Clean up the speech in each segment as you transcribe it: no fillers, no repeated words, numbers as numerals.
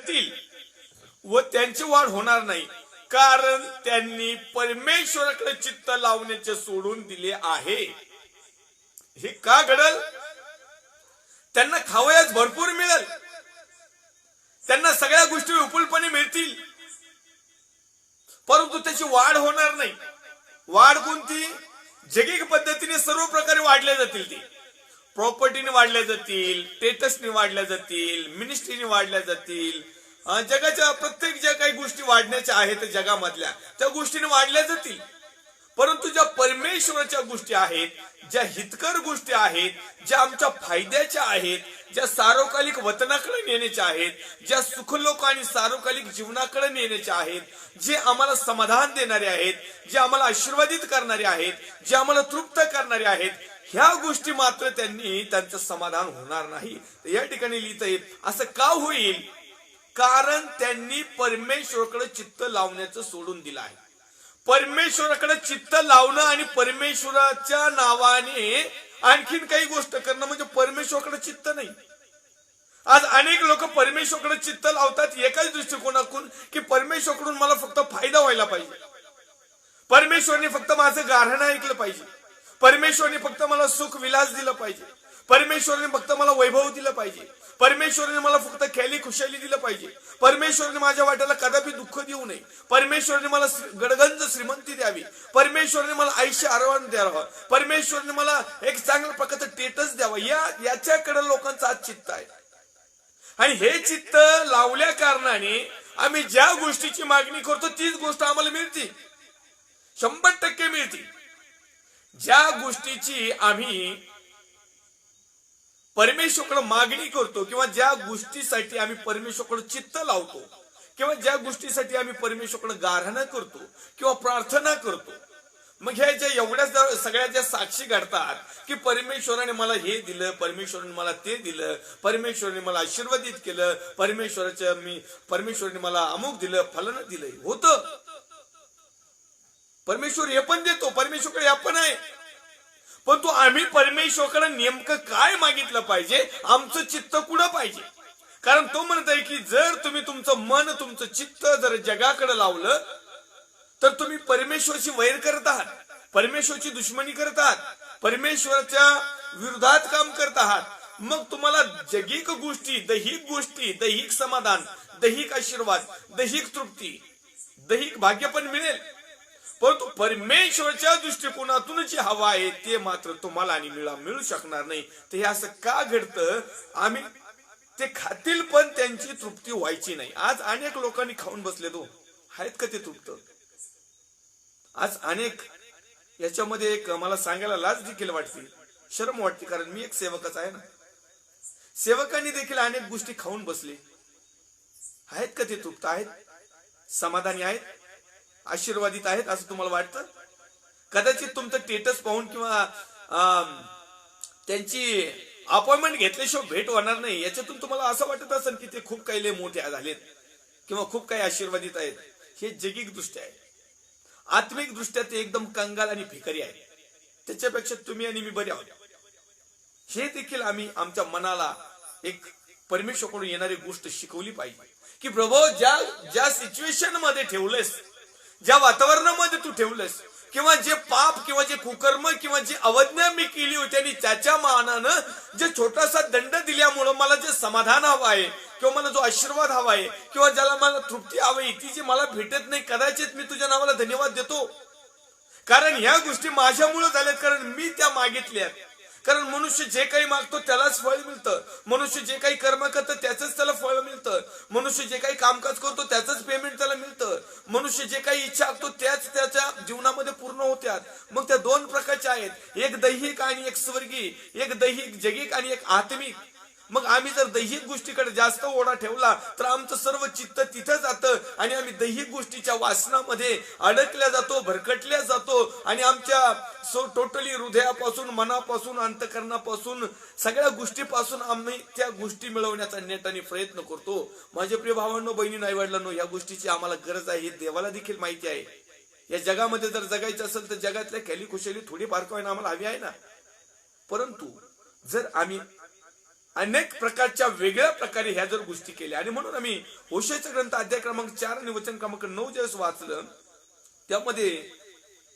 घडतील व त्यांची वाढ होणार नाही, कारण त्यांनी परमेश्वराकडे चित्त लावण्याचे सोडून दिले आहे. हे का घडल? त्यांना खावयास भरपूर मिळेल, त्यांना सगळ्या गोष्टी विपुलपणे मिळतील, परंतु त्याची वाढ होणार नाही. वाढ कोणती? जैविक पद्धतीने सर्व प्रकारे वाढल्या जातील. ती प्रॉपर्टीने वाढल्या जातील, स्टेटसने वाढल्या जातील, मिनिस्ट्रीने वाढल्या जातील, जगाच्या प्रत्येक ज्या काही गोष्टी वाढण्याच्या आहेत जगामधल्या त्या गोष्टीने वाढल्या जातील. परंतु ज्या परमेश्वराच्या गोष्टी आहेत, ज्या हितकर गोष्टी आहेत, ज्या आमच्या फायद्याच्या आहेत, ज्या सार्वकालिक वतनाकडे नेण्याच्या आहेत, ज्या सुखलोक आणि सार्वकालिक जीवनाकडे नेण्याच्या आहेत, जे आम्हाला समाधान देणारे आहेत, जे आम्हाला आशीर्वादित करणारे आहेत, जे आम्हाला तृप्त करणारे आहेत, ह्या गोष्टी मात्र त्यांचं समाधान होणार नाही. या ठिकाणी लिहितंय असं का होईल? कारण त्यांनी परमेश्वराकडे चित्त लावण्याचं सोडून दिलं आहे. परमेश्वराकडे चित्त लावणं आणि परमेश्वराच्या नावाने आणखीन काही गोष्ट करणं म्हणजे परमेश्वराकडे चित्त नाही. आज अनेक लोक परमेश्वराकडे चित्त लावतात एकाच दृष्टिकोनातून की परमेश्वराकडून मला फक्त फायदा व्हायला पाहिजे, परमेश्वरने फक्त माझं गाऱ्हाणं ऐकलं पाहिजे, परमेश्वरने फक्त मला सुख विलास दिलं पाहिजे, परमेश्वरने फक्त मला वैभव दिलं पाहिजे, परमेश्वरने मला फक्त ख्याली खुशाली दिलं पाहिजे, परमेश्वरने माझ्या वाट्याला कदापि दुःख देऊ नये, परमेश्वरने मला गडगंज श्रीमंती द्यावी, परमेश्वरने मला आयुष्य आराम द्यावं, परमेश्वरने मला एक चांगल्या प्रकारचं स्टेटस द्यावं, याच्याकडे लोकांचं आज चित्त आहे. आणि हे चित्त लावल्या कारणाने आम्ही ज्या गोष्टीची मागणी करतो तीच गोष्ट आम्हाला मिळते, 100% मिळते. ज्या गोष्टीची आम्ही परमेश्वराकडे मागणी करतो किंवा ज्या गोष्टीसाठी आम्ही परमेश्वराकडे चित्त लावतो किंवा ज्या गोष्टीसाठी आम्ही परमेश्वराकडे गाऱ्हाणं करतो किंवा प्रार्थना करतो, मग ह्या ज्या एवढ्या सगळ्या ज्या साक्षी घडतात की परमेश्वराने मला हे दिलं, परमेश्वराने मला ते दिलं, परमेश्वराने मला आशीर्वादित केलं, परमेश्वराने मला अमुक दिलं, फलन दिलंय, होतं. परमेश्वर हे पण देतो, परमेश्वराकडे आपण आहे. पण तो आम्ही परमेश्वराकडे नेमकं काय मागितलं पाहिजे, आमचं चित्त कुठं पाहिजे? कारण तो म्हणत आहे की जर तुम्ही तुमचं मन, तुमचं चित्त जर जगाकडे लावलं तर तुम्ही परमेश्वराची वैर करत आहात, परमेश्वराची दुश्मनी करत आहात, परमेश्वराच्या विरोधात काम करत आहात. मग तुम्हाला जगिक गोष्टी, दैहिक समाधान, दैहिक आशीर्वाद, दैहिक तृप्ती, दैहिक भाग्य पण मिळेल, परंतु परमेश्वराच्या दृष्टिकोनातून जी हवा आहे ते मात्र तुम्हाला आणि मिळू शकणार नाही. तर हे असं का घडतं? आम्ही ते खातील पण त्यांची तृप्ती व्हायची नाही. आज अनेक लोकांनी खाऊन बसले तो आहेत का ते तृप्त? आज अनेक याच्यामध्ये एक मला सांगायला लाज देखील वाटते, शरम वाटते, कारण मी एक सेवकच आहे ना. सेवकांनी देखील अनेक गोष्टी खाऊन बसले, आहेत का ते तृप्त आहेत, समाधानी आहेत, आशीर्वादित आहेत असं तुम्हाला वाटतं? कदाचित तुमचं स्टेटस पाहून किंवा त्यांची अपॉइंटमेंट घेतल्याशिवाय भेट होणार नाही याच्यातून तुम्हाला असं वाटत असेल की ते खूप काही मोठे झालेत किंवा खूप काही आशीर्वादित आहेत. हे जैविक दृष्ट्या आहे. आत्मिक दृष्ट्या ते एकदम कंगाल आणि भिकारी आहे. त्याच्यापेक्षा तुम्ही आणि मी बरे आहोत. हे देखील आम्ही आमच्या मनाला एक परमेश्वराकडून येणारी गोष्ट शिकवली पाहिजे की प्रभू ज्या सिच्युएशन मध्ये ठेवलेस, ज्या वातावरणामध्ये तू ठेवलंस, किंवा जे पाप किंवा जे कुकर्म किंवा जी अवज्ञा मी केली होती आणि त्याच्या मानानं जे छोटासा दंड दिल्यामुळं मला जे समाधान हवं आहे किंवा मला जो आशीर्वाद हवा आहे किंवा ज्याला मला तृप्ती हवी ती जी मला भेटत नाही, कदाचित मी तुझ्या नावाला धन्यवाद देतो, कारण ह्या गोष्टी माझ्यामुळे झाल्यात, कारण मी त्या मागितल्यात. कारण मनुष्य जे काही मागतो त्यालाच फळ मिळतं, मनुष्य जे काही कर्म करतो त्याचंच त्याला फळ मिळतं, मनुष्य जे काही कामकाज करतो त्याचंच पेमेंट त्याला मिळतं, मनुष्य जे काही इच्छा असतो त्याच त्याच्या जीवनामध्ये पूर्ण होत्यात. मग त्या दोन प्रकारच्या आहेत, एक दैहिक आणि एक स्वर्गीय, एक दैहिक जगिक आणि एक आत्मिक. मग आम्ही जर दैहिक गोष्टीकडे जास्त ओढा ठेवला तर आमचं सर्व चित्त तिथं जातं आणि आम्ही दैहिक गोष्टीच्या वासनामध्ये अडकल्या जातो, भरकटल्या जातो आणि आमच्या टोटली हृदयापासून, मनापासून, अंतकरणापासून, सगळ्या गोष्टीपासून आम्ही त्या गोष्टी मिळवण्याचा नेटाने प्रयत्न करतो. माझे प्रिय भावांनो, बहिणी, आईवडिलांनो, या गोष्टीची आम्हाला गरज आहे, हे देवाला देखील माहिती आहे. या जगामध्ये जर जगायचं असेल तर जगातल्या खॅली खुशाली थोडी फार का आम्हाला हवी आहे ना. परंतु जर आम्ही अनेक प्रकारच्या वेगळ्या प्रकारे ह्या जर गोष्टी केल्या, आणि म्हणून आम्ही होशेयाचा ग्रंथ अध्याय क्रमांक 4 आणि वचन क्रमांक 9 ज्यावेळेस वाचलं, त्यामध्ये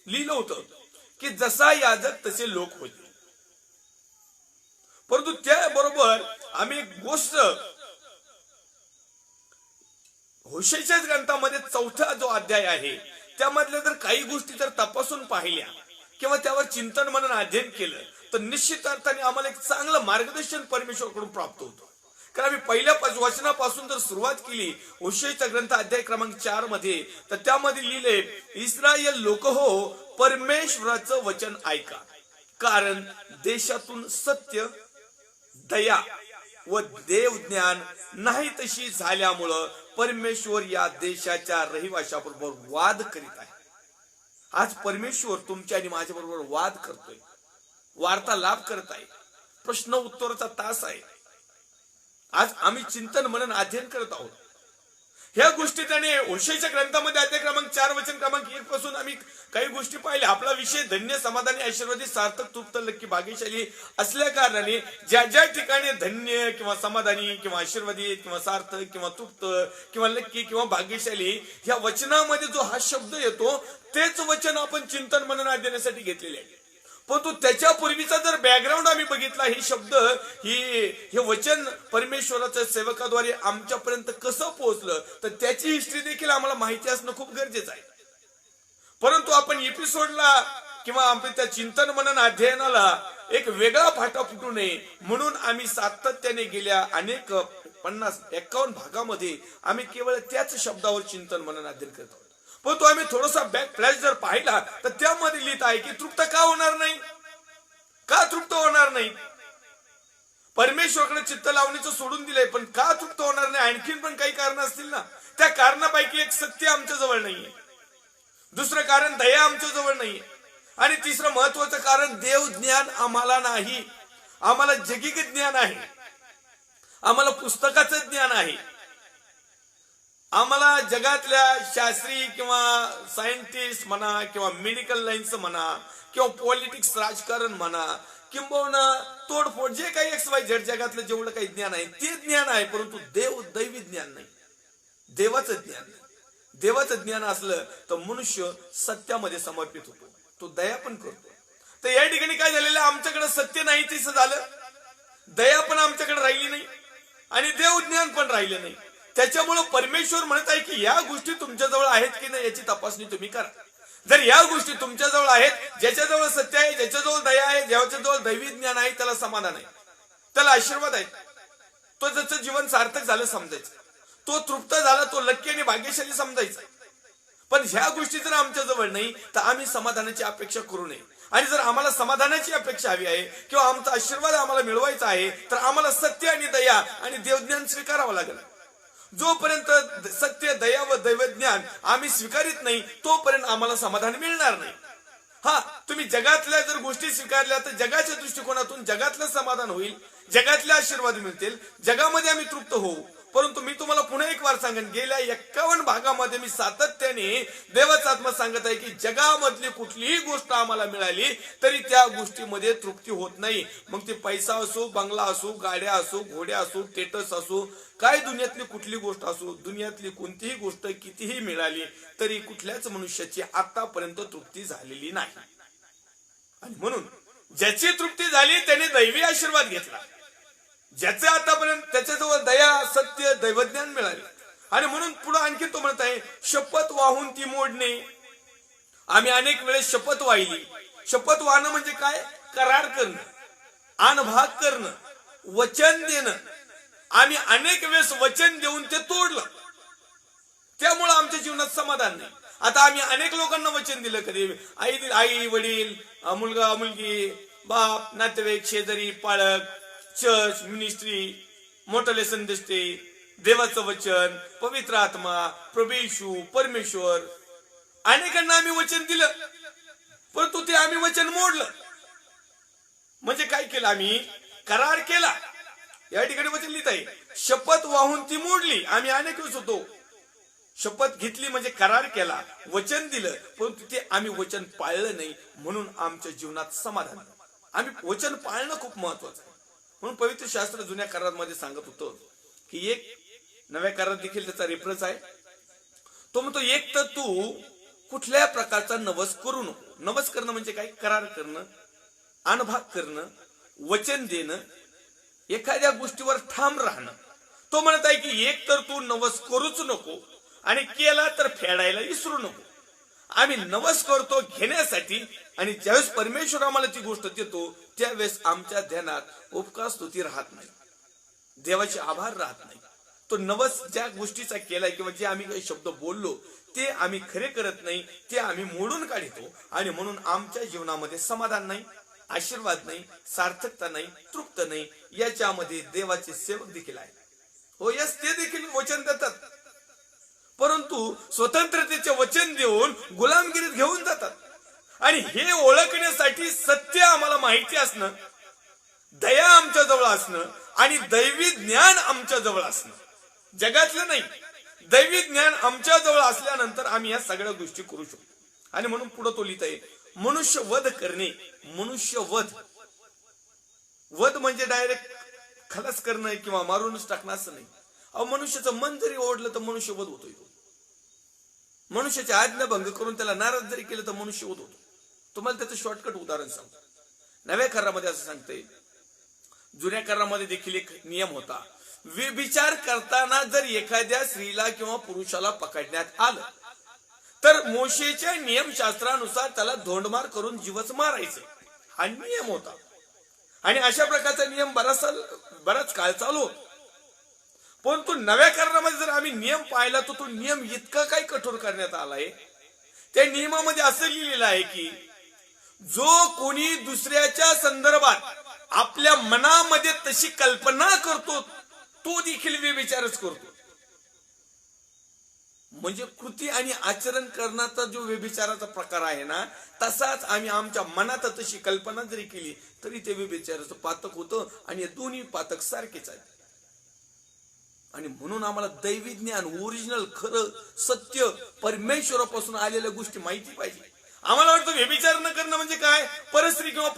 लिहिलं होतं की जसा याजक तसे लोक होते. परंतु त्याबरोबर आम्ही एक गोष्ट होशेयाच्याच ग्रंथामध्ये 4 जो अध्याय आहे त्यामधल्या जर काही गोष्टी जर तपासून पाहिल्या किंवा त्यावर चिंतन मनन अध्ययन केलं तर निश्चित अर्थाने आम्हाला एक चांगलं मार्गदर्शन परमेश्वराकडून प्राप्त होतं. कारण आम्ही पहिल्या वचनापासून जर सुरुवात केली होशेयाचा ग्रंथ अध्याय क्रमांक 4 मध्ये, तर त्यामध्ये लिहिले, इस्रायल लोक हो, परमेश्वराचं वचन ऐका, कारण देशातून सत्य, दया व देवज्ञान नाही तशी झाल्यामुळं परमेश्वर या देशाच्या रहिवाशाबरोबर वाद करीत आहे. आज परमेश्वर तुमच्या आणि माझ्या बरोबर वाद करतोय, वार्तालाप करत आहे, प्रश्न उत्तराचा तास आहे. आज आम्ही चिंतन मनन अध्ययन करत आहोत. ह्या गोष्टी त्याने होशेयाच्या ग्रंथामध्ये अध्याय क्रमांक 4 वचन क्रमांक 1 पासून आम्ही काही गोष्टी पाहिल्या. आपला विषय धन्य, समाधानी, ऐश्वर्यवादी, सार्थक, तृप्त, लक्की, भाग्यशाली असल्या कारणाने ज्या ज्या ठिकाणी धन्य किंवा समाधानी किंवा ऐश्वर्यवादी किंवा सार्थक किंवा तृप्त किंवा लक्की किंवा भाग्यशाली ह्या वचनामध्ये जो हा शब्द येतो तेच वचन आपण चिंतन मनन अध्ययनासाठी घेतलेले आहे. परंतु त्याच्यापूर्वीचा जर बॅकग्राऊंड आम्ही बघितला, हे शब्द हे वचन परमेश्वराच्या सेवकाद्वारे आमच्यापर्यंत कसं पोहोचलं तर त्याची हिस्ट्री देखील आम्हाला माहिती असणं खूप गरजेचं आहे. परंतु आपण एपिसोडला किंवा आपण त्या चिंतन मनन अध्ययनाला एक वेगळा फाटा फुटू नये म्हणून आम्ही सातत्याने गेल्या अनेक 50-51 भागामध्ये आम्ही केवळ त्याच शब्दावर चिंतन मनन अध्ययन करतो. परंतु आम्ही थोडासा बॅक फ्लॅश जर पाहिला तर त्यामध्ये लिहित आहे की तृप्त का होणार नाही, का तृप्त होणार नाही. परमेश्वराकडे चित्त लावणीचं सोडून दिलंय, पण का तृप्त होणार नाही, आणखीन पण काही कारण असतील ना. त्या कारणापैकी एक सत्य आमच्या जवळ नाहीये, दुसरं कारण दया आमच्या जवळ नाहीये, आणि तिसरं महत्वाचं कारण देव ज्ञान आम्हाला नाही. आम्हाला जगिक ज्ञान आहे, आम्हाला पुस्तकाचं ज्ञान आहे, आम्हाला जगातल्या शास्त्री किंवा सायंटिस्ट म्हणा किंवा मेडिकल लाईनचं म्हणा किंवा पॉलिटिक्स राजकारण म्हणा किंबहुना तोडफोड जे काही XYZ जगातलं जेवढं काही ज्ञान आहे ते ज्ञान आहे, परंतु दैवी ज्ञान नाही, देवाचं ज्ञान नाही. देवाचं ज्ञान असलं तर मनुष्य सत्यामध्ये समर्पित होतो, तो दया पण करतो. तर या ठिकाणी काय झालेलं, आमच्याकडे सत्य नाही तसं झालं, दया पण आमच्याकडे राहिली नाही आणि देव ज्ञान पण राहिलं नाही. त्याच्यामुळे परमेश्वर म्हणत आहे की या गोष्टी तुमच्याजवळ आहेत की नाही याची तपासणी तुम्ही करा. जर या गोष्टी तुमच्याजवळ आहेत, ज्याच्याजवळ सत्य आहे, ज्याच्याजवळ दया आहे, ज्याच्याजवळ दैवी ज्ञान आहे, त्याला समाधान आहे, त्याला आशीर्वाद आहे, तो ज्याचं जीवन सार्थक झालं समजायचं, तो तृप्त झाला, तो लक्की आणि भाग्यशाली समजायचा. पण ह्या गोष्टी जर आमच्या जवळ नाही तर आम्ही समाधानाची अपेक्षा करू नये. आणि जर आम्हाला समाधानाची अपेक्षा हवी आहे किंवा आमचा आशीर्वाद आम्हाला मिळवायचा आहे तर आम्हाला सत्य आणि दया आणि देवज्ञान स्वीकारावं लागेल. जोपर्यंत सत्य, दया व दैवज्ञान आम्ही स्वीकारित नाही तोपर्यंत आम्हाला समाधान मिळणार नाही. हा, तुम्ही जगातल्या जर गोष्टी स्वीकारल्या तर जगाच्या दृष्टिकोनातून जगातलं समाधान होईल, जगातले आशीर्वाद मिळतील, जगामध्ये आम्ही तृप्त होऊ. परंतु मी तुम्हाला पुन्हा एक वार सांगेन, गेल्या 51 भागामध्ये मी सातत्याने देवाचा आत्मा सांगत आहे की जगामधली कुठलीही गोष्ट आम्हाला मिळाली तरी त्या गोष्टीमध्ये तृप्ती होत नाही. मग ते पैसा असो, बंगला असो, गाड्या असो, घोड्या असो, स्टेटस असो, काय दुनियातली कुठली गोष्ट असो, दुनियातली कोणतीही गोष्ट कितीही मिळाली तरी कुठल्याच मनुष्याची आतापर्यंत तृप्ती झालेली नाही. आणि म्हणून ज्याची तृप्ती झाली त्याने दैवी आशीर्वाद घेतला, ज्याचे आतापर्यंत त्याच्याजवळ दया, सत्य, दैवज्ञान मिळाले. आणि म्हणून पुढे आणखी तो म्हणत आहे, शपथ वाहून ती मोडणे. आम्ही अनेक वेळेस शपथ वाहिली. शपथ वाहणं म्हणजे काय, करार करणं, आनभाग करणं, वचन देणं. आम्ही अनेक वेळेस वचन देऊन ते तोडलं, त्यामुळे आमच्या जीवनात समाधान नाही. आता आम्ही अनेक लोकांना वचन दिलं, कधी आई वडील, मुलगा मुलगी, बाप, नातेवाईक, शेजारी, पाळक, चर्च, मिनिस्ट्री, मोठे संदेष्टे, देवाचं वचन, पवित्र आत्मा, प्रभू येशू, परमेश्वर, अनेकांना आम्ही वचन दिलं, परंतु ते आम्ही वचन मोडलं. म्हणजे काय केलं, आम्ही करार केला. या ठिकाणी वचन लिहित आहे, शपथ वाहून ती मोडली. आम्ही अनेक वेळेस होतो, शपथ घेतली म्हणजे करार केला, वचन दिलं, परंतु ते आम्ही वचन पाळलं नाही, म्हणून आमच्या जीवनात समाधान. आम्ही वचन पाळणं खूप महत्वाचं आहे. म्हणून पवित्र शास्त्र जुन्या करारामध्ये सांगत होतं की एक, नव्या करारात देखील त्याचा रेफरन्स आहे. तो म्हणतो एक तर तू कुठल्या प्रकारचा नवस करू नको. नवस करणं म्हणजे काय? करार करणं, अनभाग करणं, वचन देणं, एखाद्या गोष्टीवर ठाम राहणं. तो म्हणत आहे की एक तर तू नवस करूच नको आणि केला तर फेडायला विसरू नको. आम्ही नवस करतो घेण्यासाठी आणि ज्यावेळेस परमेश्वर आम्हाला ती गोष्ट देतो त्यावेळेस आमच्या ध्यानात उपकार स्तुती राहत नाही, देवाचे आभार राहत नाही. तो नवस ज्या गोष्टीचा केलाय किंवा जे आम्ही काही शब्द बोललो ते आम्ही खरे करत नाही, ते आम्ही मोडून काढतो आणि म्हणून आमच्या जीवनामध्ये समाधान नाही, आशीर्वाद नाही, सार्थकता नाही, तृप्त नाही. याच्यामध्ये देवाचे सेवक देखील आहे. हो यस, ते देखील वचन देतात, परंतु स्वतंत्रतेचे वचन देऊन गुलामगिरीत घेऊन जातात. आणि हे ओळखण्यासाठी सत्य आम्हाला माहिती असणं, दया आमच्या जवळ असणं आणि दैवी ज्ञान आमच्या जवळ असणं, जगातलं नाही, दैवी ज्ञान आमच्या जवळ असल्यानंतर आम्ही या सगळ्या गोष्टी करू शकतो. आणि म्हणून पुढे तो लिहित आहे, मनुष्य वध करणे. मनुष्य वध, वध म्हणजे डायरेक्ट खलास करणं किंवा मारूनच टाकणं असं नाही. अहो, मनुष्याचं मन जरी ओढलं तर मनुष्य वध होतोय. मनुष्याची आज्ञाभंग करून त्याला नाराज जरी केलं तर मनुष्य वध होतो. तुम्हाला त्याचं शॉर्टकट उदाहरण सांगतो. नव्या करारामध्ये असं सांगतंय, जुन्या करारामध्ये देखील एक नियम होता. व्यभिचार करताना जर एखाद्या स्त्रीला किंवा पुरुषाला पकडण्यात आलं तर मोशेच्या नियमशास्त्रानुसार त्याला धोंडमार करून जीवच मारायचं, हा नियम होता. आणि अशा प्रकारचा नियम बराच काळ चालू होता. परंतु नव्या करारामध्ये जर आम्ही नियम पाहिला तर तो नियम इतका काही कठोर करण्यात आलाय. त्या नियमामध्ये असं लिहिलेलं आहे की जो कोणी दुसऱ्याच्या संदर्भात आपल्या मनामध्ये तशी कल्पना करतो तो देखील व्यभिचारच करतो. म्हणजे कृती आणि आचरण करण्याचा जो व्यभिचाराचा प्रकार आहे ना, तसाच आम्ही आमच्या मनात तशी कल्पना जरी केली तरी ते व्यभिचाराचं पातक होतं. आणि हे दोन्ही पातक सारखेच आहेत. आणि म्हणून आम्हाला दैवी ज्ञान, ओरिजिनल, खरं, सत्य, परमेश्वरापासून आलेल्या गोष्टी माहिती पाहिजे. आम्हाला वाटतं व्यभिचार न करणं म्हणजे काय? परस्त्री किंवा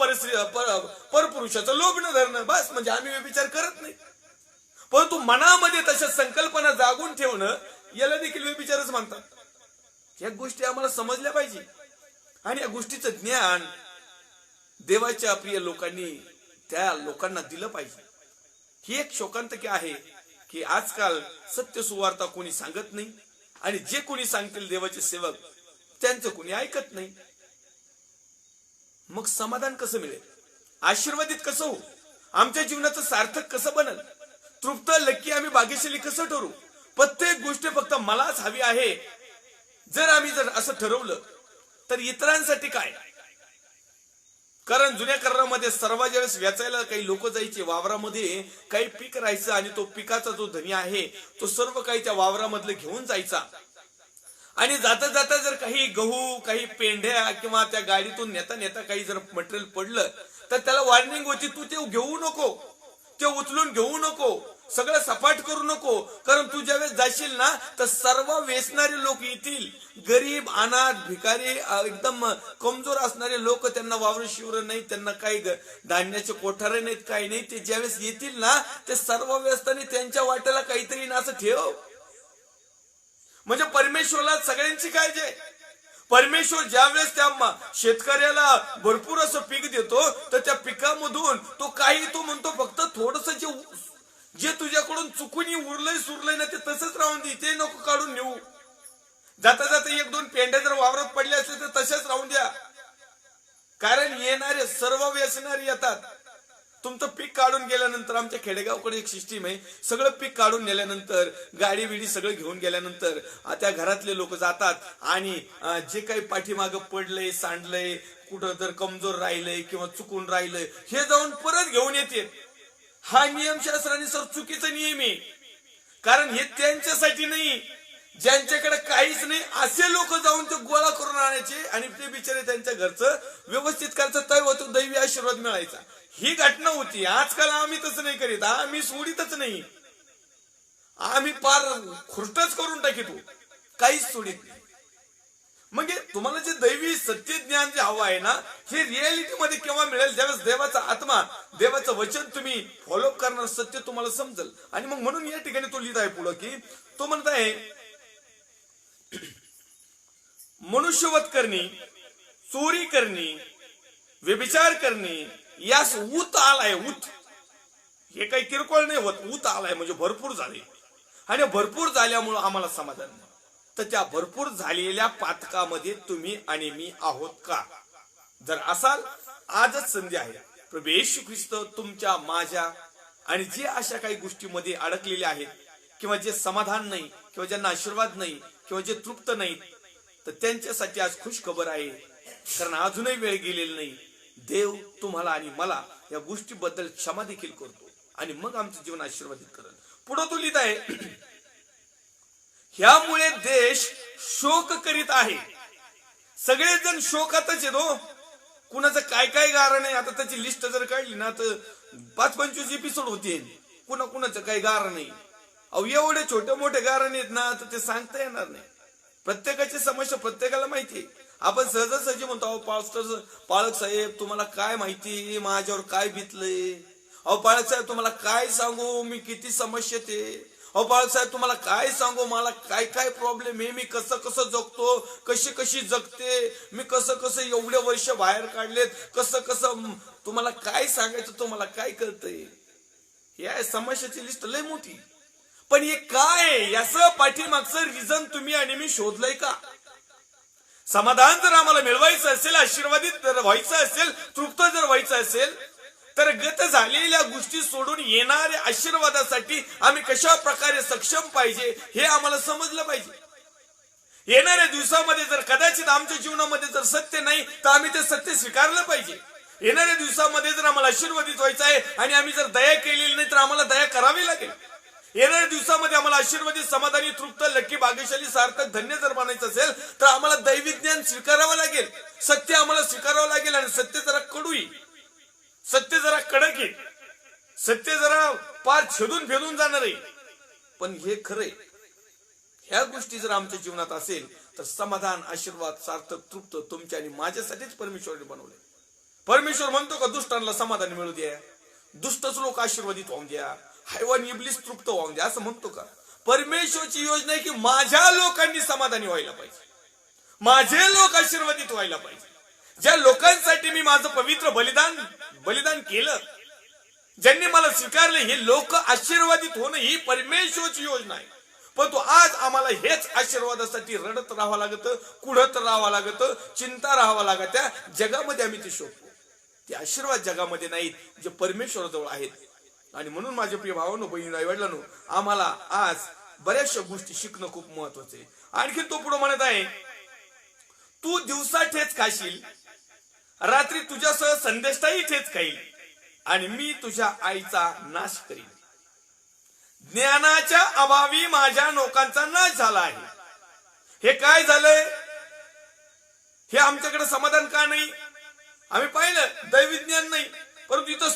परपुरुषाचं लोभ न धरणं, बस म्हणजे आम्ही व्यभिचार करत नाही. परंतु मनामध्ये तशा संकल्पना जागून ठेवणं याला देखील व्यभिचारच म्हणतात. या गोष्टी आम्हाला समजल्या पाहिजे. आणि या गोष्टीचं ज्ञान देवाच्या प्रिय लोकांनी त्या लोकांना दिलं पाहिजे. ही एक शोकांतिका आहे की आजकाल सत्य सुवार्ता कोणी सांगत नाही आणि जे कोणी सांगतील देवाचे सेवक त्यांचं कोणी ऐकत नाही. मग समाधान कसं मिळेल? आशीर्वादित कसं हो? आमच्या जीवनाचं सार्थक कसं बनल? तृप्त, लक्की, आम्ही भाग्यशाली कसं ठरू? प्रत्येक गोष्ट फक्त मलाच हवी आहे जर आम्ही असं ठरवलं तर इतरांसाठी काय? कारण जुन्या करारामध्ये सर्व ज्यावेळेस वेचायला काही लोक जायचे वावरामध्ये, काही पीक राहायचं आणि तो पिकाचा जो धनी आहे तो सर्व काही त्या वावरामधलं घेऊन जायचा. आणि जाता जाता जर काही गहू, काही पेंढ्या किंवा त्या गाडीतून नेता नेता काही जर मटेरियल पडलं तर त्याला वॉर्निंग होती, तू ते घेऊ नको, ते उचलून घेऊ नको, सगळं सपाट करू नको. कारण तू ज्यावेळेस जाशील ना तर सर्व वेचणारे लोक येतील, गरीब, अनाथ, भिकारी, एकदम कमजोर असणारे लोक, त्यांना वावर शिवर नाही, त्यांना काही धान्याचे कोठारे नाहीत, काही नाही. ते ज्यावेळेस येतील ना ते सर्व व्यस्तानी त्यांच्या वाट्याला काहीतरी ना असं ठेव. म्हणजे परमेश्वराला सगळ्यांची काळजी आहे. परमेश्वर ज्यावेळेस त्या शेतकऱ्याला भरपूर असं पीक देतो तर त्या पिकामधून तो काही, तो म्हणतो फक्त थोडस जे तुझ्याकडून चुकून उरलंय सुरलंय ना ते तसंच राहून दे, ते नको काढून नेऊ. जाता जाता एक दोन पेंड्या जर वावरात पडल्या असल्या तर तशाच राहून द्या. कारण येणारे सर्व व्यसनारी येतात. तुमचं पीक काढून गेल्यानंतर, आमच्या खेडेगावकडे एक सिस्टीम आहे, सगळं पीक काढून नेल्यानंतर गाडी बिडी सगळं घेऊन गेल्यानंतर त्या घरातले लोक जातात आणि जे काही पाठीमागं पडलंय, सांडलंय, कुठं जर कमजोर राहिलंय किंवा चुकून राहिलंय हे जाऊन परत घेऊन येते. हा नियमशास्त्राने सर चुकीचा नियम आहे. कारण हे त्यांच्यासाठी नाही, ज्यांच्याकडे काहीच नाही असे लोक जाऊन ते गोळा करून आणायचे आणि ते बिचारे त्यांच्या घरचं व्यवस्थित करायचं, तय होतं, दैवी आशीर्वाद मिळायचा. ही घटना होती. आजकाल आम्ही तसं नाही करीत, आम्ही सोडीतच नाही, आम्ही पार खुर्टच करून टाकीतो, काहीच सोडित नाही. म्हणजे तुम्हाला जे दैवी सत्य ज्ञान जे हवं आहे ना, हे रियालिटी मध्ये केव्हा मिळेल, ज्यावेळेस देवाचा आत्मा, देवाचं वचन तुम्ही फॉलो करणार, सत्य तुम्हाला समजेल. आणि मग म्हणून या ठिकाणी तो लिहित आहे पुढं की तो म्हणत आहे, मनुष्यवध करणे, चोरी करणे, व्यभिचार करणे यास ऊत आलाय. ऊत हे काही किरकोळ नाही होत, ऊत आलाय म्हणजे भरपूर झाले. आणि भरपूर झाल्यामुळं आम्हाला समाधान नाही. तर त्या भरपूर झालेल्या पातकामध्ये तुम्ही आणि मी आहोत का? जर असाल, आजच संधी आहे. प्रभू येशू ख्रिस्त तुमच्या, माझ्या आणि जे अशा काही गोष्टीमध्ये अडकलेले आहेत, किंवा जे समाधान नाही, किंवा ज्यांना आशीर्वाद नाही, किंवा जे तृप्त नाहीत, तर त्यांच्यासाठी आज खुश खबर आहे. कारण अजूनही वेळ गेलेली नाही. देव तुम्हाला आणि मला या गोष्टीबद्दल क्षमा देखील करतो आणि मग आमचं जीवन आशीर्वादित करेल. पुढे तो लिहित आहे, ह्यामुळे देश शोक करीत आहे. सगळेजण शोकातच येतो. कुणाचं काय काय गारण आहे, आता त्याची लिस्ट जर काढली ना तर 5-25 एपिसोड होते. कुणाचं काही गारण नाही. अहो एवढे छोटे मोठे गारण आहेत ना, तर ते सांगता येणार नाही. प्रत्येकाची समस्या प्रत्येकाला माहिती आहे. आपण सहजासहजी म्हणतो, अहो पास्टर पाळक साहेब तुम्हाला काय माहिती माझ्यावर काय बितलंय. अहो पाळक साहेब तुम्हाला काय सांगू मी किती समस्येत आहे. अहो पाळक साहेब तुम्हाला काय सांगू मला काय काय प्रॉब्लेम आहे, मी कसं कसं जगतो, कशी जगते मी, कसं एवढे वर्ष बाहेर काढलेत, कसं तुम्हाला काय सांगायचं, तुम्हाला काय कळतंय. या समस्याची लिस्ट लय मोठी. पण हे काय, याचं पाठीमागचं रिझन तुम्ही आणि मी शोधलंय का? समाधान जर आम्हाला मिळवायचं असेल, आशीर्वादित जर व्हायचं असेल, तृप्त जर व्हायचं असेल, तर गत झालेल्या गोष्टी सोडून येणाऱ्या आशीर्वादासाठी आम्ही कशा प्रकारे सक्षम पाहिजे हे आम्हाला समजलं पाहिजे. येणाऱ्या दिवसामध्ये जर कदाचित आमच्या जीवनामध्ये जर सत्य नाही, तर आम्ही ते सत्य स्वीकारलं पाहिजे. येणाऱ्या दिवसामध्ये जर आम्हाला आशीर्वादित व्हायचं आहे आणि आम्ही जर दया केलेली नाही, तर आम्हाला दया करावी लागेल. येणाऱ्या दिवसामध्ये आम्हाला आशीर्वादित, समाधानी, तृप्त, लक्की, भाग्यशाली, सार्थक, धन्य जर बनायचं असेल, तर आम्हाला दैवी ज्ञान स्वीकारावं लागेल. सत्य आम्हाला स्वीकारावं लागेल. आणि सत्य जरा कडू आहे, सत्य जरा कडक आहे, सत्य जरा पार छेदून फेदून जाणार आहे, पण हे खरंय. ह्या गोष्टी जर आमच्या जीवनात असेल, तर समाधान, आशीर्वाद, सार्थक, तृप्त तुमच्या आणि माझ्यासाठीच परमेश्वराने बनवले. परमेश्वर म्हणतो का दुष्टांना समाधान मिळू द्या, दुष्टच लोक आशीर्वादित होऊन द्या, हैवान इब्लीस तृप्त होऊन द्या, असं म्हणतो का? परमेश्वरची योजना आहे की माझ्या लोकांनी समाधानी व्हायला पाहिजे, माझे लोक आशीर्वादित व्हायला पाहिजे. ज्या लोकांसाठी मी माझं पवित्र बलिदान केलं, ज्यांनी मला स्वीकारले, हे लोक आशीर्वादित होणं ही परमेश्वरची योजना आहे. परंतु आज आम्हाला हेच आशीर्वादासाठी रडत राहावं लागतं, कुढत राहावं लागतं, चिंता राहावं लागत. त्या जगामध्ये आम्ही ते शोधतो. ते आशीर्वाद जगामध्ये नाहीत, जे परमेश्वराजवळ आहेत. आणि म्हणून माझे प्रिय भावांनो, बहिणी, आई वडिलांनो, आम्हाला आज बऱ्याचशा गोष्टी शिकणं खूप महत्वाचं आहे. आणखी तो पुढे म्हणत आहे, तू दिवसा ठेच खाशील, रात्री तुझ्यासह संदेष्टाही ठेच खाईल, आणि मी तुझ्या आईचा नाश करीन. ज्ञानाच्या अभावी माझ्या लोकांचा नाश झाला आहे. हे काय झालंय? हे आमच्याकडे समाधान का नाही? आम्ही पाहिलं दैवी ज्ञान नाही. परंतु इथं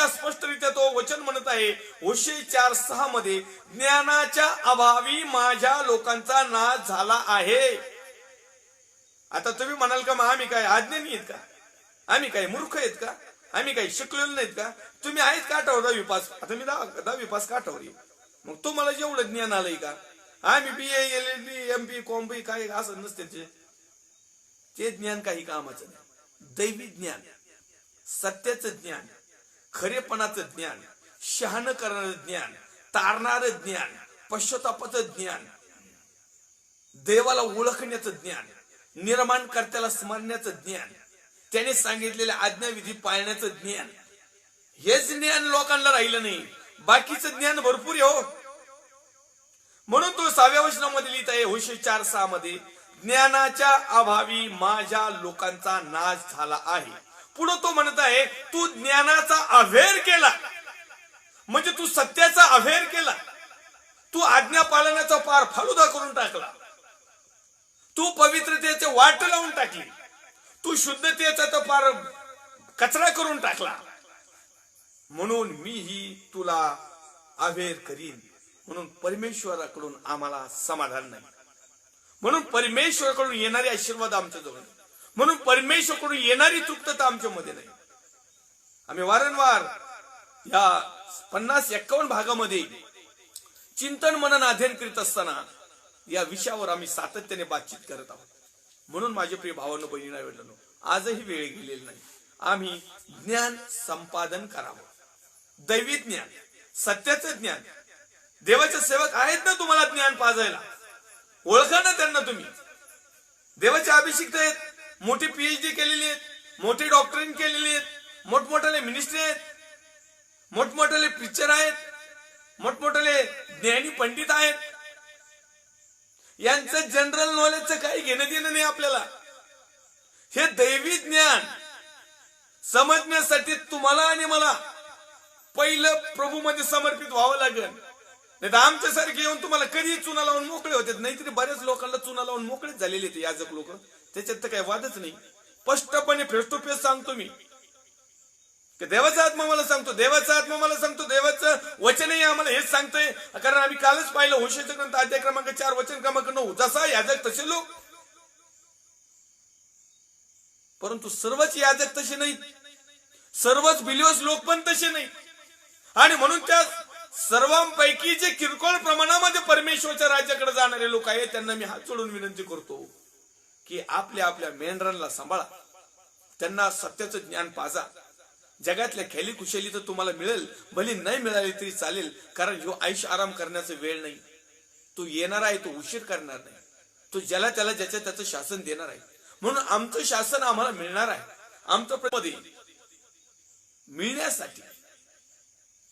स्पष्टरित्या तो वचन म्हणत आहे, होशे 4:6 मध्ये, ज्ञानाच्या अभावी माझ्या लोकांचा नाश झाला आहे. आता तुम्ही म्हणाल का, मग आम्ही काय अज्ञानी आहेत का? आम्ही काय मूर्ख आहेत का? आम्ही काही शिकलेलो नाहीत का? तुम्ही आहेत काठावर 10वी पास. आता मी 10वी पास काठावर आहे. मग तुम्हाला जेवढं ज्ञान आलंय का? आम्ही BA LLB MP कॉम्बी काय असं नसते. ते ज्ञान काही कामाचं नाही. दैवी ज्ञान, सत्याचं ज्ञान, खरेपणाचं ज्ञान, शहाणं करणारं ज्ञान, तारणारं ज्ञान, पश्चातापाचं ज्ञान, देवाला ओळखण्याचं ज्ञान, निर्माणकर्त्याला स्मरण्याचं ज्ञान, त्याने सांगितलेल्या आज्ञाविधी पाळण्याचं ज्ञान, हेच ज्ञान लोकांना राहिलं नाही. बाकीचं ज्ञान भरपूर आहे हो. म्हणून तो 6व्या वचनामध्ये लिहित आहे, होशे 4:6 मध्ये, ज्ञानाच्या अभावी माझ्या लोकांचा नाश झाला आहे. पुढे तो म्हणत आहे, तू ज्ञानाचा अवेर केला, म्हणजे तू सत्याचा अवेर केला, तू आज्ञा पालनाचा पार फालुदा करून टाकला, तू पवित्रतेचे वाट लावून टाकली, तू शुद्धतेचा तर पार कचरा करून टाकला. म्हणून मीही तुला अवेर करीन. म्हणून परमेश्वराकडून आम्हाला समाधान नाही. म्हणून परमेश्वराकडून येणारे आशीर्वाद आमच्या जवळ नाही. म्हणून परमेश्वराकडून येणारी तृप्तता आमच्यामध्ये नाही. आम्ही वारंवार या 50-51 भागामध्ये चिंतन मनन अध्ययन करीत असताना या विषयावर आम्ही सातत्याने बातचीत करत आहोत. म्हणून माझे प्रिय भावांनो बहिणींनो वडिलांनो, आजही वेळ गेलेली नाही. आम्ही ज्ञान संपादन करावं. दैवी ज्ञान, सत्याचं ज्ञान. देवाचे सेवक आहेत ना तुम्हाला ज्ञान पाजायला, ओळखा ना त्यांना तुम्ही. देवाचे अभिषिक्त आहेत, मोठी PhD केलेली आहेत, मोठी डॉक्टरीन केलेली आहेत, मोठमोठाले मिनिस्ट्री आहेत, मोठमोठाले पिक्चर आहेत, मोठमोठाले ज्ञानी पंडित आहेत. यांचं जनरल नॉलेजचं काही घेणं देणं नाही आपल्याला. हे दैवी ज्ञान समजण्यासाठी तुम्हाला आणि मला पहिलं प्रभू मध्ये समर्पित व्हावं लागेल. नाही तर आमच्यासारखे येऊन तुम्हाला कधी चुना लावून मोकळे होते. नाहीतरी बऱ्याच लोकांना चुना लावून मोकळेच झालेले ते याजक लोक. त्याच्यात तर काही वादच नाही. स्पष्टपणे फेस टू फेस सांगतो मी की देवाचा आत्मा मला सांगतो, देवाचा आत्मा मला सांगतो, देवाचं वचनही आम्हाला हेच सांगतंय. कारण आम्ही कालच पाहिलं होशेचा ग्रंथ अध्याय क्रमांक 4 वचन क्रमांक 9, जसा याजक तसे लोक. परंतु सर्वच याजक तसे नाहीत, सर्वच बिलिव्हर्स लोक पण तसे नाही. आणि म्हणून त्या सर्वांपैकी जे किरकोळ प्रमाणामध्ये परमेश्वराच्या राज्याकडे जाणारे लोक आहेत त्यांना मी हात जोडून विनंती करतो की आपल्या आपल्या मेंढरांना सांभाळा, त्यांना सत्याचं ज्ञान पाजा. जगातल्या खेली कुशली तर तुम्हाला मिळेल, भली नाही मिळाली तरी चालेल. कारण जो आयुष आराम करण्याचा वेळ नाही. तो येणार आहे, तो उशीर करणार नाही. तो ज्याला त्याला ज्याच्या त्याचं शासन देणार आहे. म्हणून आमचं शासन आम्हाला मिळणार आहे. आमचं मध्ये मिळण्यासाठी,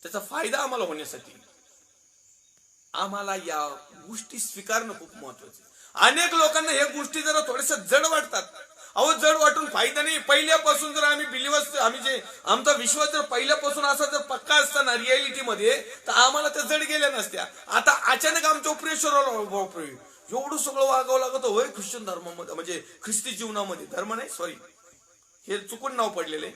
त्याचा फायदा आम्हाला होण्यासाठी आम्हाला या गोष्टी स्वीकारणं खूप महत्वाचं. अनेक लोकांना या गोष्टी जरा थोड्याशा जड वाटतात. अहो, जड वाटून फायदा नाही. पहिल्यापासून जर आम्ही बिलिव्हर्स, आम्ही जे आमचा विश्वास जर पहिल्यापासून असा जर पक्का असता ना रियालिटी मध्ये, तर आम्हाला त्या जड गेल्या नसत्या. आता अचानक आमच्या प्रेशर एवढं सगळं वागावं लागत होय ख्रिश्चन धर्मामध्ये, म्हणजे ख्रिस्ती जीवनामध्ये. धर्म नाही, सॉरी, हे चुकून नाव पडलेले.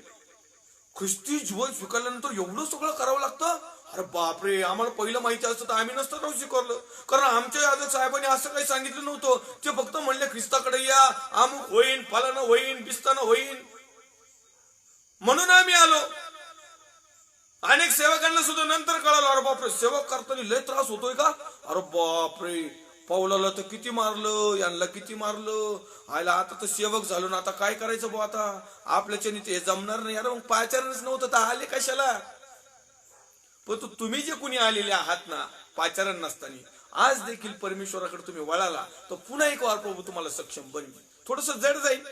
ख्रिस्ती जीवन स्वीकारल्यानंतर एवढं सगळं करावं लागतं. अरे बापरे, आम्हाला पहिलं माहिती असतं तर आम्ही नसतं राहू स्वीकारलं. कारण आमच्या याजक साहेबांनी असं काही सांगितलं नव्हतं. ते फक्त म्हणले ख्रिस्ताकडे या, अमुक होईन, फलानं होईन, बिस्तानं होईन, म्हणून आम्ही आलो. अनेक सेवकांना सुद्धा नंतर कळालं, अरे बापरे, सेवक करताना लय त्रास होतोय का. अरे बापरे, पावलाला तर किती मारलं, यांना किती मारलं. आयला आता तर सेवक झालो ना, आता काय करायचं बुवा, आता आपल्याच्याने ते जमणार नाही. अरे मग पाचारणच नव्हतं तर आले कशाला. पण तुम्ही जे कुणी आलेले आहात ना पाचारण नसताना, आज देखील परमेश्वराकडे तुम्ही वळाला तर पुन्हा एक वार प्रभू तुम्हाला सक्षम बनवी. थोडस जड जाईल,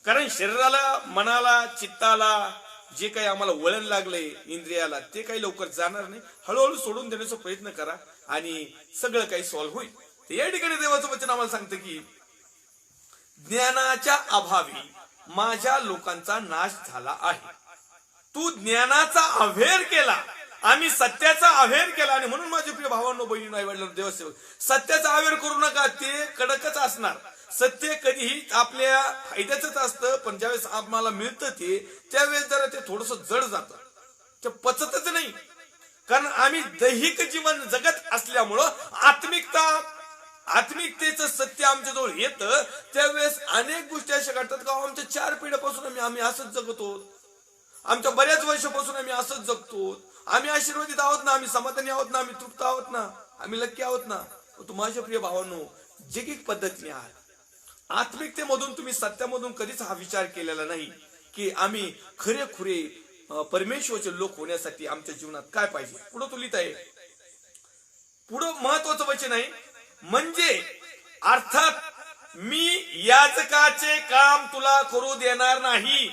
कारण शरीराला, मनाला, चित्ताला जे काही आम्हाला वळण लागलंय, इंद्रियाला, ते काही लवकर जाणार नाही. हळूहळू सोडून देण्याचा प्रयत्न करा आणि सगळं काही सॉल्व्ह होईल. या ठिकाणी देवाचं वचन आम्हाला सांगतं की ज्ञानाच्या अभावी माझ्या लोकांचा नाश झाला आहे. तू ज्ञानाचा अव्हेर केला, आम्ही सत्याचा अव्हेर केला. आणि म्हणून माझे प्रिय भावांनो बहिणींनो आई-वडिलांनो देवसेवक, सत्याचा अव्हेर करू नका. ते कडकच असणार. सत्य कधीही आपल्या फायद्याच असतं, पण ज्यावेळेस आम्हाला मिळतं ते त्यावेळेस जरा ते थोडस जड जातं, ते पचतच नाही. कारण आम्ही दैहिक जीवन जगत असल्यामुळं आत्मिकतेचं सत्य आमच्या जवळ येतं. त्यावेळेस अनेक गोष्टी अशा घडतात का आमच्या 4 पिढ्यापासून आम्ही असंच जगतो, आमच्या बऱ्याच वर्षापासून आम्ही असंच जगतो. आम्ही आशीर्वादित आहोत ना, आम्ही समाधानी आहोत ना, आम्ही तृप्त आहोत ना, आम्ही लक्की आहोत ना. माझ्या प्रिय भावांनो, जैविक पद्धतीने आहात, आत्मिकतेमधून तुम्ही सत्यामधून कधीच हा विचार केलेला नाही की आम्ही खरेखुरे परमेश्वराचे लोक होण्यासाठी आमच्या जीवनात काय पाहिजे. पुढे तो लिहित आहे, पुढं महत्वाचं वचन आहे, म्हणजे अर्थात मी याजकाचे काम तुला करू देणार नाही.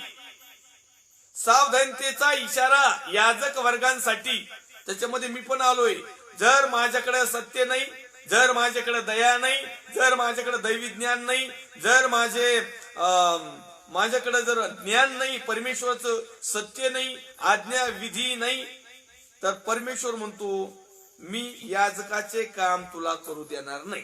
सावधानतेचा इशारा याजक वर्गांसाठी. त्याच्यामध्ये मी पण आलोय. जर माझ्याकडे सत्य नाही, जर माझ्याकडे दया नाही, जर माझ्याकडे दैवी ज्ञान नाही, जर माझ्याकडे जर ज्ञान नाही, परमेश्वराचं सत्य नाही, आज्ञा विधी नाही, तर परमेश्वर म्हणतो मी याजकाचे काम तुला करू देणार नाही.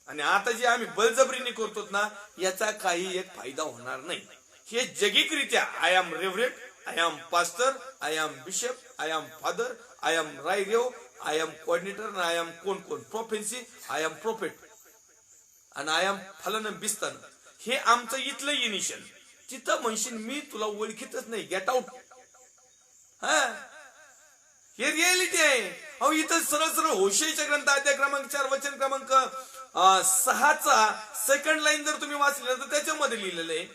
आणि आता जे आम्ही बळजबरीने करतो ना, याचा काही एक फायदा होणार नाही. हे जैविकरित्या I am reverend, I am pastor, I am bishop, I am father, I am रायदेव, I am coordinator, I am कोण प्रोफेन्सी, आय एम प्रोफेट. आणि आय एम फलन बिस्तान, हे आमचं इथलं इनिशियल. तिथं म्हणशील मी तुला ओळखीतच नाही, गेट आउट. हा, हे रियालिटी आहे. अहो इथं सरळ सरळ होशेच्या ग्रंथ अध्याय क्रमांक 4 वचन क्रमांक 6चा सेकंड लाईन जर तुम्ही वाचलं तर त्याच्यामध्ये लिहिलेलं आहे,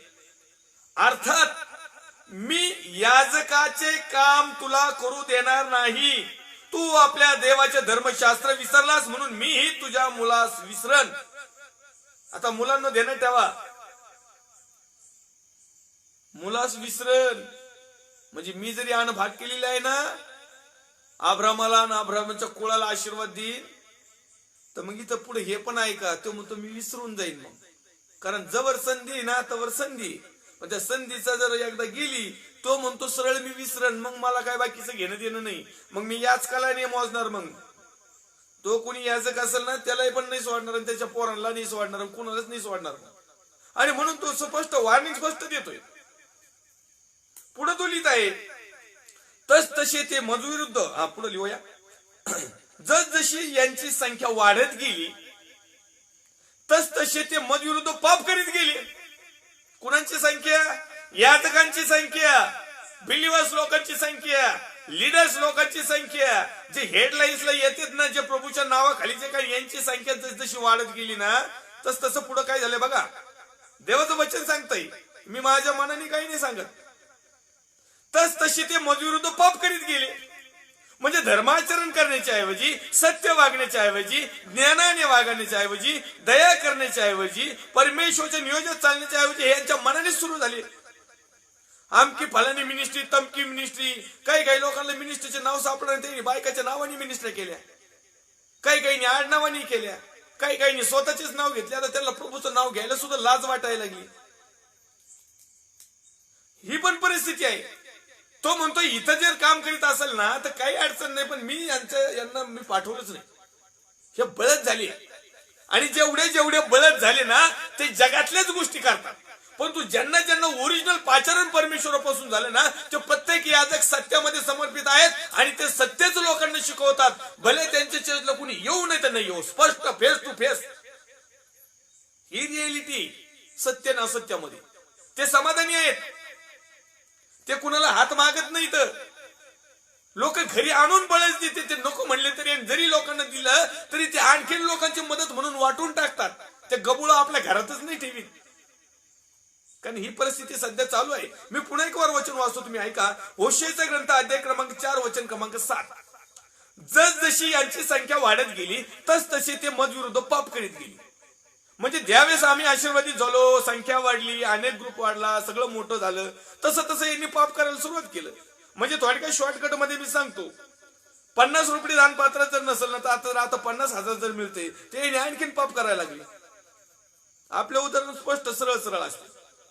अर्थात मी याजकाचे काम तुला करू देणार नाही. तू आपल्या देवाचे धर्मशास्त्र विसरलास म्हणून मीही तुझ्या मुलास विसरन. आता मुलांना देणं ठेवा, मुलास विसरन म्हणजे मी जरी भाग केलेला आहे ना अब्रामाला आणि अब्रामाच्या कुळाला आशीर्वाद देईन, तर मग इथं पुढे हे पण आहे का, तो म्हणतो मी विसरून जाईन. मग कारण जवळ संधी ना तवर संधी, पण त्या संधीचा जर एकदा गेली तो म्हणतो सरळ मी विसरन, मग मला काय बाकीचं घेणं देणं नाही, मग मी याच कालाने मोजणार. मग तो कोणी याचक असेल ना त्यालाही पण नाही सोडणार आणि त्याच्या पोरांना नाही सोडणार, कुणालाच नाही सोडणार. आणि म्हणून तो स्पष्ट वॉर्निंग स्पष्ट देतोय. पुढे तो लिहित आहे, तस तसे ते मजविरुद्ध, हा पुढे लिहूया, जस जशी यांची संख्या वाढत गेली तस तसे ते मजविरुद्ध पाप करीत गेले. कुणाची संख्या? याजकांची संख्या, बिलिव्हर्स लोकांची संख्या, लीडर्स लोकांची संख्या, जे हेडलाईन्सला येतात ना, जे प्रभूच्या नावाखाली जे काही, यांची संख्या जस जशी वाढत गेली ना तस तसं पुढे काय झालं बघा. देवाचं वचन सांगताय, मी माझ्या मनाने काही नाही सांगत. तस तशी ते मजविरुद्ध पाप करीत गेले. म्हणजे धर्माचरण करण्याच्या ऐवजी, सत्य वागण्याच्या ऐवजी, ज्ञानाने वागण्याच्या ऐवजी, दया करण्याच्या ऐवजी, परमेश्वरच्या नियोजन चालण्याच्या ऐवजी यांच्या मनाने सुरू झाले. आमकी फलानी मिनिस्ट्री, तमकी मिनिस्ट्री. काही काही लोकांना मिनिस्ट्रीचे नाव सापडलं, त्यांनी बायकाच्या नावाने मिनिस्ट्री केल्या, काही काही आडनावानी केल्या, काही काही स्वतःचेच नाव घेतले. आता त्यांना प्रभूचं नाव घ्यायला सुद्धा लाज वाटायला लागली. ही पण परिस्थिती आहे. तो म्हणतो इथं जर काम करीत असेल ना तर काही अडचण नाही, पण मी यांना मी पाठवलंच नाही. हे बळद झाले, आणि जेवढे जेवढे बळद झाले ना ते जगातल्याच गोष्टी करतात. परंतु ज्यांना ज्यांना ओरिजिनल पाचारण परमेश्वरापासून झालं ना ते प्रत्येक याजक सत्यामध्ये समर्पित आहेत आणि ते सत्यच लोकांना शिकवतात. भले त्यांच्या चर्चला कुणी येऊ नाही तर नाही येऊ, स्पष्ट फेस टू फेस. ही रियालिटी सत्य ना असत्यामध्ये ते समाधानी आहेत. ते कुणाला हात मागत नाही. तर लोक घरी आणून बळच देते, ते नको म्हणले तरी, जरी लोकांना दिलं तरी ते आणखीन लोकांची मदत म्हणून वाटून टाकतात. ते गबुळ आपल्या घरातच नाही ठेवीत. कारण ही परिस्थिती सध्या चालू आहे. मी पुन्हा एक वार वचन वाचतो, तुम्ही ऐका. होशेचा ग्रंथ अध्याय क्रमांक 4 वचन क्रमांक 7. जस जशी यांची संख्या वाढत गेली तस तसे ते मजविरुद्ध पाप करीत गेली. म्हणजे ज्यावेळेस आम्ही आशीर्वादित झालो, संख्या वाढली, अनेक ग्रुप वाढला, सगळं मोठं झालं, तसं तसं यांनी पाप करायला सुरुवात केलं. म्हणजे थोडक्यात शॉर्टकट मध्ये मी सांगतो, 50 रुपये दानपात्र जर नसेल ना तर आता 50,000 जर मिळते, ते आणखीन पाप करायला लागले. आपल्या उदाहरण स्पष्ट सरळ सरळ असते,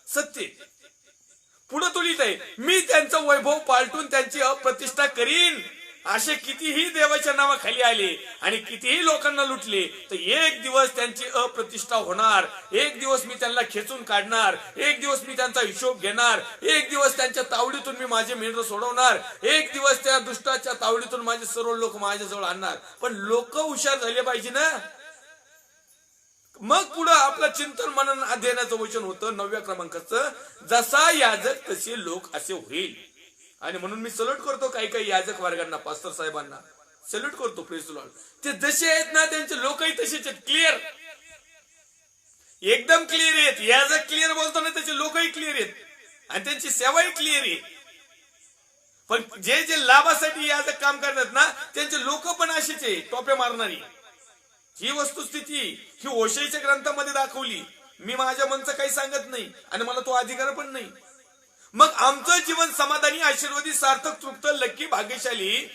सत्य. पुढे तो लिहित आहे, मी त्यांचं वैभव पालटून त्यांची अप्रतिष्ठा करीन. असे कितीही देवाच्या नावाखाली आले आणि कितीही लोकांना लुटले तर एक दिवस त्यांची अप्रतिष्ठा होणार. एक दिवस मी त्यांना खेचून काढणार, एक दिवस मी त्यांचा हिशोब घेणार, एक दिवस त्यांच्या तावडीतून मी माझे मेंढर सोडवणार, एक दिवस त्या दुष्टाच्या तावडीतून माझे सर्व लोक माझ्याजवळ आणणार. पण लोक हुशार झाले पाहिजे ना. मग पुढे आपलं चिंतन मनन देण्याचं वचन होतं 9व्या क्रमांकाचं, जसा याजक तसे लोक असे होईल. आणि म्हणून मी सल्यूट करतो काही काही याजक वर्गांना, पास्टर साहेबांना सल्यूट करतो. Praise the Lord. ते जसे आहेत ना त्यांचे लोकही तसेच आहेत. क्लिअर, एकदम क्लिअर आहेत. याजक क्लिअर बोलतो ना त्याचे लोकही क्लिअर आहेत आणि त्यांची सेवाही क्लिअर आहे. पण जे जे लाभासाठी याजक काम करतात ना त्यांचे लोक पण असेच आहे, टोप्या मारणारी. ही वस्तुस्थिती ही होशेच्या ग्रंथामध्ये दाखवली. मी माझ्या मनचं काही सांगत नाही आणि मला तो अधिकार पण नाही. मग आमचं जीवन समाधानी, आशीर्वादी, सार्थक, तृप्त, लक्की, भाग्यशाली,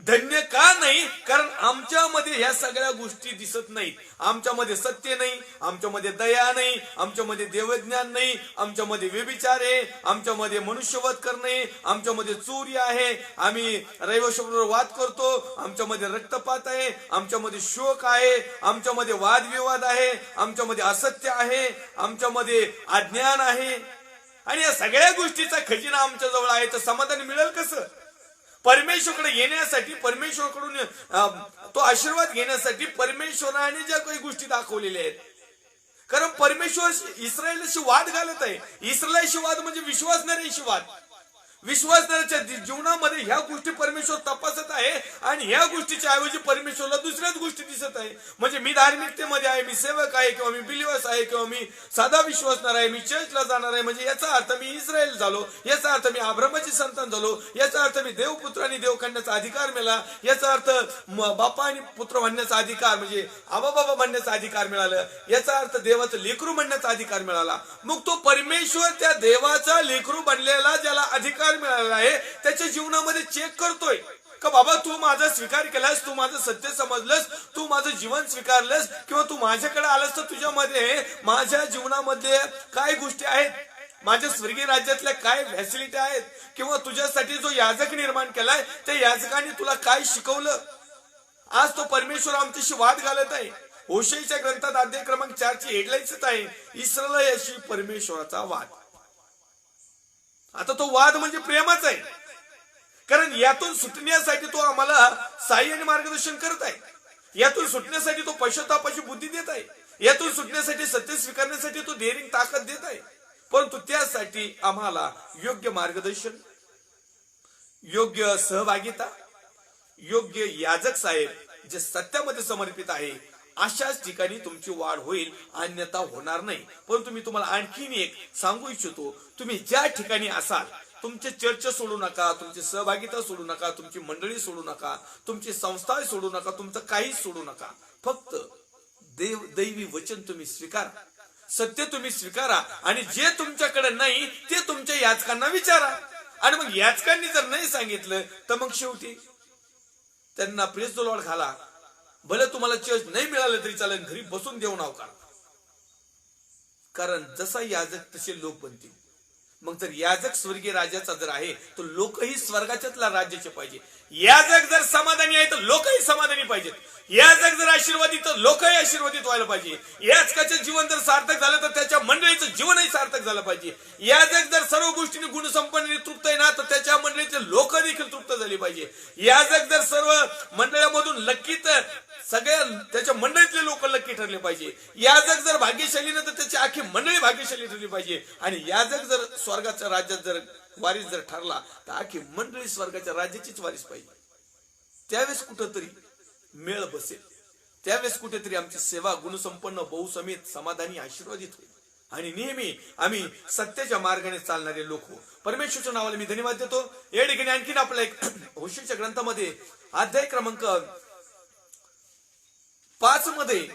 धन्य का नाही? कारण आमच्यामध्ये ह्या सगळ्या गोष्टी दिसत नाहीत. आमच्यामध्ये सत्य नाही, आमच्यामध्ये दया नाही, आमच्यामध्ये देवज्ञान नाही, आमच्यामध्ये व्यभिचार आहे, आमच्यामध्ये मनुष्यवध करणे, आमच्यामध्ये चोरी आहे, आम्ही रहिवाशाबरोबर वाद करतो, आमच्यामध्ये रक्तपात आहे, आमच्यामध्ये शोक आहे, आमच्यामध्ये वादविवाद आहे, आमच्यामध्ये असत्य आहे, आमच्यामध्ये अज्ञान आहे. आणि या सगळ्या गोष्टीचा खजिना आमच्या जवळ आहे. तर समाधान मिळेल कसं? परमेश्वराकडे येण्यासाठी, परमेश्वराकडून तो आशीर्वाद घेण्यासाठी परमेश्वराने ज्या काही गोष्टी दाखवलेल्या आहेत कारण परमेश्वर इस्रायलाशी वाद घालत आहे. इस्रायलाशी वाद म्हणजे विश्वासणाऱ्याशी वाद. विश्वासणाऱ्याच्या जीवनामध्ये ह्या गोष्टी परमेश्वर तपासत आहे आणि ह्या गोष्टीच्या ऐवजी परमेश्वरला दुसऱ्याच गोष्टी दिसत आहे. म्हणजे मी धार्मिकतेमध्ये आहे, मी सेवक आहे, किंवा मी बिलिव्हर्स आहे, किंवा मी साधा विश्वासणार आहे, मी चर्चला जाणार आहे, म्हणजे याचा अर्थ मी इस्रायल झालो, याचा अर्थ मी अब्रामाची संतान झालो, याचा अर्थ मी देवपुत्र आणि देवकन्याचा अधिकार मिळाला, याचा अर्थ बापा आणि पुत्र म्हणण्याचा अधिकार म्हणजे आबा बाबा म्हणण्याचा अधिकार मिळाला, याचा अर्थ देवाचं लेकरू म्हणण्याचा अधिकार मिळाला. मग तो परमेश्वर त्या देवाचा लेकरू बनलेला ज्याला अधिकार मिळाला आहे त्याच्या जीवनामध्ये चेक करतोय का बाबा तू माझा स्वीकार केलास, तू माझं सत्य समजलंस, तू माझं जीवन स्वीकारलंस, किंवा तू माझ्याकडे आलास तर तुझ्यामध्ये माझ्या जीवनामध्ये काय गोष्टी आहेत, माझ्या स्वर्गीय राज्यातल्या काय फॅसिलिटी आहेत, किंवा तुझ्यासाठी जो याजक निर्माण केलाय त्या याजकाने तुला काय शिकवलं. आज तो परमेश्वर आमच्याशी वाद घालत आहे. होशेच्या ग्रंथात अध्याय क्रमांक 4ची हेडलाईन्स आहे, इस्रायलाशी परमेश्वराचा वाद. आता तो वाद म्हणजे प्रेमाच आहे, कारण यातून सुटण्यासाठी तो आम्हाला साहाय्य आणि मार्गदर्शन करत आहे. यातून सुटण्यासाठी तो पश्चातापाची बुद्धी देत आहे. यातून सुटण्यासाठी सत्य स्वीकारण्यासाठी तो धैर्य ताकद देत आहे. परंतु त्यासाठी आम्हाला योग्य मार्गदर्शन, योग्य सहभागिता, योग्य याजक साहेब जे सत्यामध्ये समर्पित आहे अशाच ठिकाणी तुमची वाढ होईल, अन्यथा होणार नाही. परंतु मी तुम्हाला आणखीन एक सांगू इच्छितो, तुम्ही ज्या ठिकाणी असाल तुमचे चर्च सोडू नका, तुमची सहभागिता सोडू नका, तुमची मंडळी सोडू नका, तुमची संस्था सोडू नका, तुमचं काहीच सोडू नका. फक्त दैवी वचन तुम्ही स्वीकारा, सत्य तुम्ही स्वीकारा, आणि जे तुमच्याकडे नाही ते तुमच्या याचकांना विचारा. आणि मग याचकांनी जर नाही सांगितलं तर मग शेवटी त्यांना प्रेज द लॉर्ड घाला. भले तुम्हाला चर्च नाही मिळालं तरी चालेल, घरी बसून देऊ नका, कारण जसा याजक तसे लोक बनतील. मग जर याजक स्वर्गीय राज्याचा जर आहे तर लोकही स्वर्गाच्यातला राज्याचे पाहिजे. याजक जर समाधानी आहे तर लोकही समाधानी पाहिजेत. याजक जर आशीर्वादित तर लोकही आशीर्वादित व्हायला पाहिजे. याजकाचं जीवन जर सार्थक झालं तर त्याच्या मंडळीचं जीवनही सार्थक झालं पाहिजे. याजक जर सर्व गोष्टींनी गुणसंपन्न तृप्त आहे ना तर त्याच्या मंडळीचे लोक देखील तृप्त झाली पाहिजे. याजक जर सर्व मंडळामधून लक्कीत सगळ्या त्याच्या मंडळीतले लोक लक्की ठरले पाहिजे. याजक जर भाग्यशाली ना तर त्याची आखी मंडळी भाग्यशाली ठरली पाहिजे. आणि याजक जर स्वर्गाच्या राज्यात जर वारीस जर ठरला तर आखी मंडळी स्वर्गाच्या राज्याचीच वारीस पाहिजे. त्यावेळेस कुठंतरी मेळ बसेल, त्यावेळेस कुठेतरी आमची सेवा गुणसंपन्न बहुसमेत समाधानी आशीर्वादित होईल आणि नेहमी आम्ही सत्याच्या मार्गाने चालणारे लोक हो. परमेश्वरच्या नावाला मी धन्यवाद देतो. या ठिकाणी आणखीन आपल्या एक होशेच्या ग्रंथामध्ये अध्याय क्रमांक 5 मध्ये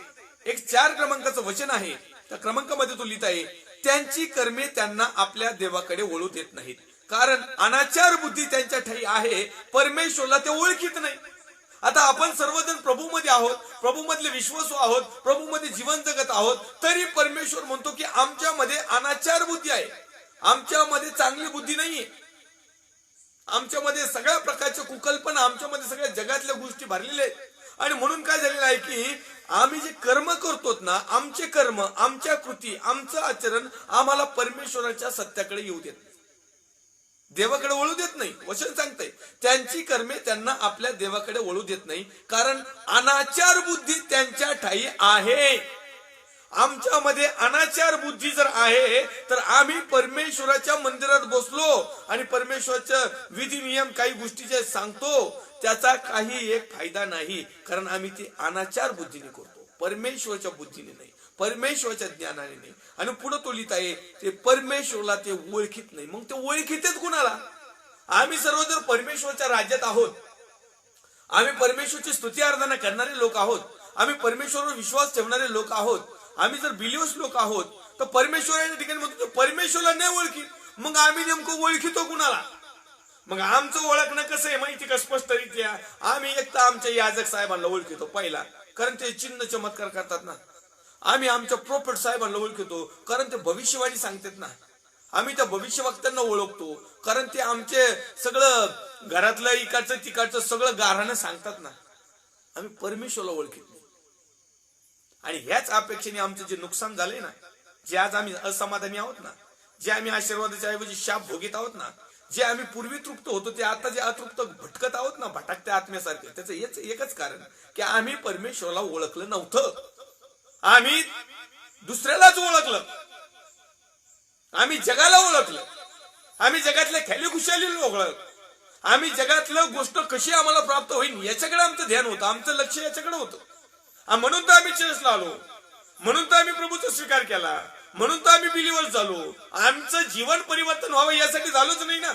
एक 4 क्रमांकाचं वचन आहे. त्या क्रमांकामध्ये तो लिहित आहे, त्यांची कर्मे त्यांना आपल्या देवाकडे वळू देत नाहीत, कारण अनाचार बुद्धी त्यांच्या ठाई आहे, परमेश्वरला ते ओळखीत नाही. आता आपण सर्वजण प्रभूमध्ये आहोत, प्रभूमधले विश्वासू आहोत, प्रभूमध्ये जीवन जगत आहोत, तरी परमेश्वर म्हणतो की आमच्यामध्ये अनाचार बुद्धी आहे, आमच्यामध्ये चांगली बुद्धी नाहीये, आमच्यामध्ये सगळ्या प्रकारच्या कुकल्पना, आमच्यामध्ये सगळ्या जगातल्या गोष्टी भरलेल्या आहेत. आणि म्हणून काय झालेलं आहे की आम्ही जे कर्म करतोत ना, आमचे कर्म, आमच्या कृती, आमचं आचरण आम्हाला परमेश्वराच्या सत्याकडे येऊ देत नाही, देवाकडे वळू देत नाही. वचन सांगतंय त्यांची कर्मे त्यांना आपल्या देवाकडे वळू देत नाही, कारण अनाचार बुद्धी त्यांच्या ठाई आहे. आमच्यामध्ये अनाचार बुद्धी जर आहे तर आम्ही परमेश्वराच्या मंदिरात बसलो आणि परमेश्वराच्या विधी नियम काही गोष्टी जे सांगतो त्याचा काही एक फायदा नाही, कारण आम्ही ती अनाचार बुद्धीने करतो, परमेश्वराच्या बुद्धीने नाही, परमेश्वराच्या ज्ञानाने नाही. आणि पुढे तो लिहित आहे ते परमेश्वरला ते ओळखीत नाही. मग ते ओळखीतच कुणाला? आम्ही सर्व जर परमेश्वराच्या राज्यात आहोत, आम्ही परमेश्वरची स्तुती आराधना करणारे लोक आहोत, आम्ही परमेश्वरावर विश्वास ठेवणारे लोक आहोत, आम्ही जर बिलिव्हर्स लोक आहोत, तर परमेश्वराच्या ठिकाणी म्हणतो परमेश्वरला नाही ओळखीत. मग आम्ही नेमकं ओळखीतो कुणाला? मग आमचं ओळखणं कसं आहे माहिती का? स्पष्टरित्या आम्ही एक तर आमच्या याजक साहेबांना ओळखीतो पहिला, कारण ते चिन्ह चमत्कार करतात ना. आम्ही आमच्या प्रोफेट साहेबांना ओळखीतो, कारण ते भविष्यवाणी सांगतात ना. आम्ही त्या भविष्यवक्त्यांना ओळखतो, कारण ते आमचे सगळं घरातलं इकडचं तिकडचं सगळं गाऱ्हाणं सांगतात ना. आम्ही परमेश्वरला ओळखीत नाही. आणि ह्याच अपेक्षेने आमचं जे नुकसान झालंय ना, जे आज आम्ही असमाधानी आहोत ना, जे आम्ही आशीर्वादाच्या ऐवजी शाप भोगीत आहोत ना, जे आम्ही पूर्वी तृप्त होतो ते आता जे अतृप्त भटकत आहोत ना, भटकत्या आत्म्यासारखे, त्याचं एकच कारण की आम्ही परमेश्वराला ओळखलं नव्हतं. आम्ही दुसऱ्यालाच ओळखलं, आम्ही जगाला ओळखलं, आम्ही जगातल्या खाली खुशाली ओळखलं, आम्ही जगातलं गोष्ट कशी आम्हाला प्राप्त होईल याच्याकडे आमचं ध्यान होतं, आमचं लक्ष याच्याकडे होतं. म्हणून तर आम्ही चर्चला आलो, म्हणून तर आम्ही प्रभूचा स्वीकार केला, म्हणून तर आम्ही बिलीवर झालो. आमचं जीवन परिवर्तन व्हावं यासाठी झालंच नाही ना.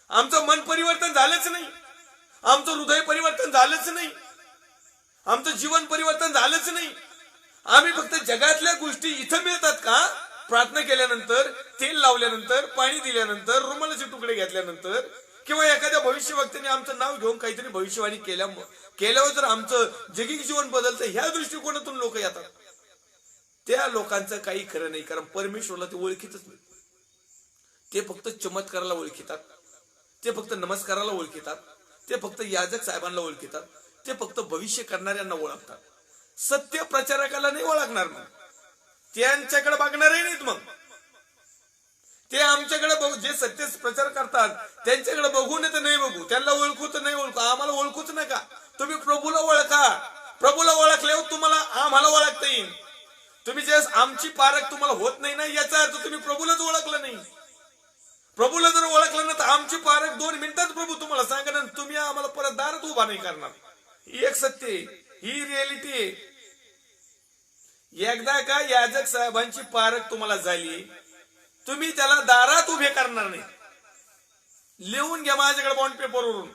आमचं मन परिवर्तन झालंच नाही, आमचं हृदय परिवर्तन झालंच नाही, आमचं जीवन परिवर्तन झालंच नाही. आम्ही फक्त जगातल्या गोष्टी इथं मिळतात का, प्रार्थना केल्यानंतर, तेल लावल्यानंतर, पाणी दिल्यानंतर, रुमालाचे तुकडे घेतल्यानंतर, किंवा एखाद्या भविष्यवक्त्याने आमचं नाव घेऊन काहीतरी भविष्यवाणी केल्यावर जर आमचं जगिक जीवन बदलतं ह्या दृष्टिकोनातून लोक येतात. त्या लोकांचं काही खरं नाही, कारण परमेश्वरला ते ओळखीतच नाही. ते फक्त चमत्काराला ओळखीतात, ते फक्त नमस्काराला ओळखीतात, ते फक्त याजक साहेबांना ओळखीतात, ते फक्त भविष्य करणाऱ्यांना ओळखतात. सत्य प्रचारकाला नाही ओळखणार, मग त्यांच्याकडे बघणारही नाहीत. मग ते आमच्याकडे बघू, जे सत्य प्रचार करतात त्यांच्याकडे बघू नाही तर नाही बघू, त्यांना ओळखू तर नाही ओळखू, आम्हाला ओळखूच नका. तुम्ही प्रभूला ओळखा, प्रभूला ओळखल्यावर तुम्हाला आम्हाला ओळखता येईल. तुम्ही जे आमची पारख तुम्हाला होत नाही ना, याचा अर्थ तुम्ही प्रभूलाच ओळखलं नाही. प्रभूला जर ओळखलं ना तर आमची पारख 2 मिनिटात प्रभू तुम्हाला सांगणार, तुम्ही आम्हाला परत दारात उभा नाही करणार. ही एक सत्य आहे, ही रियालिटी आहे. एकदा का याजक साहेबांची पारख तुम्हाला झाली, तुम्ही त्याला दारात उभे करणार नाही. लिहून घ्या माझ्याकडे बॉन्ड पेपरवरून.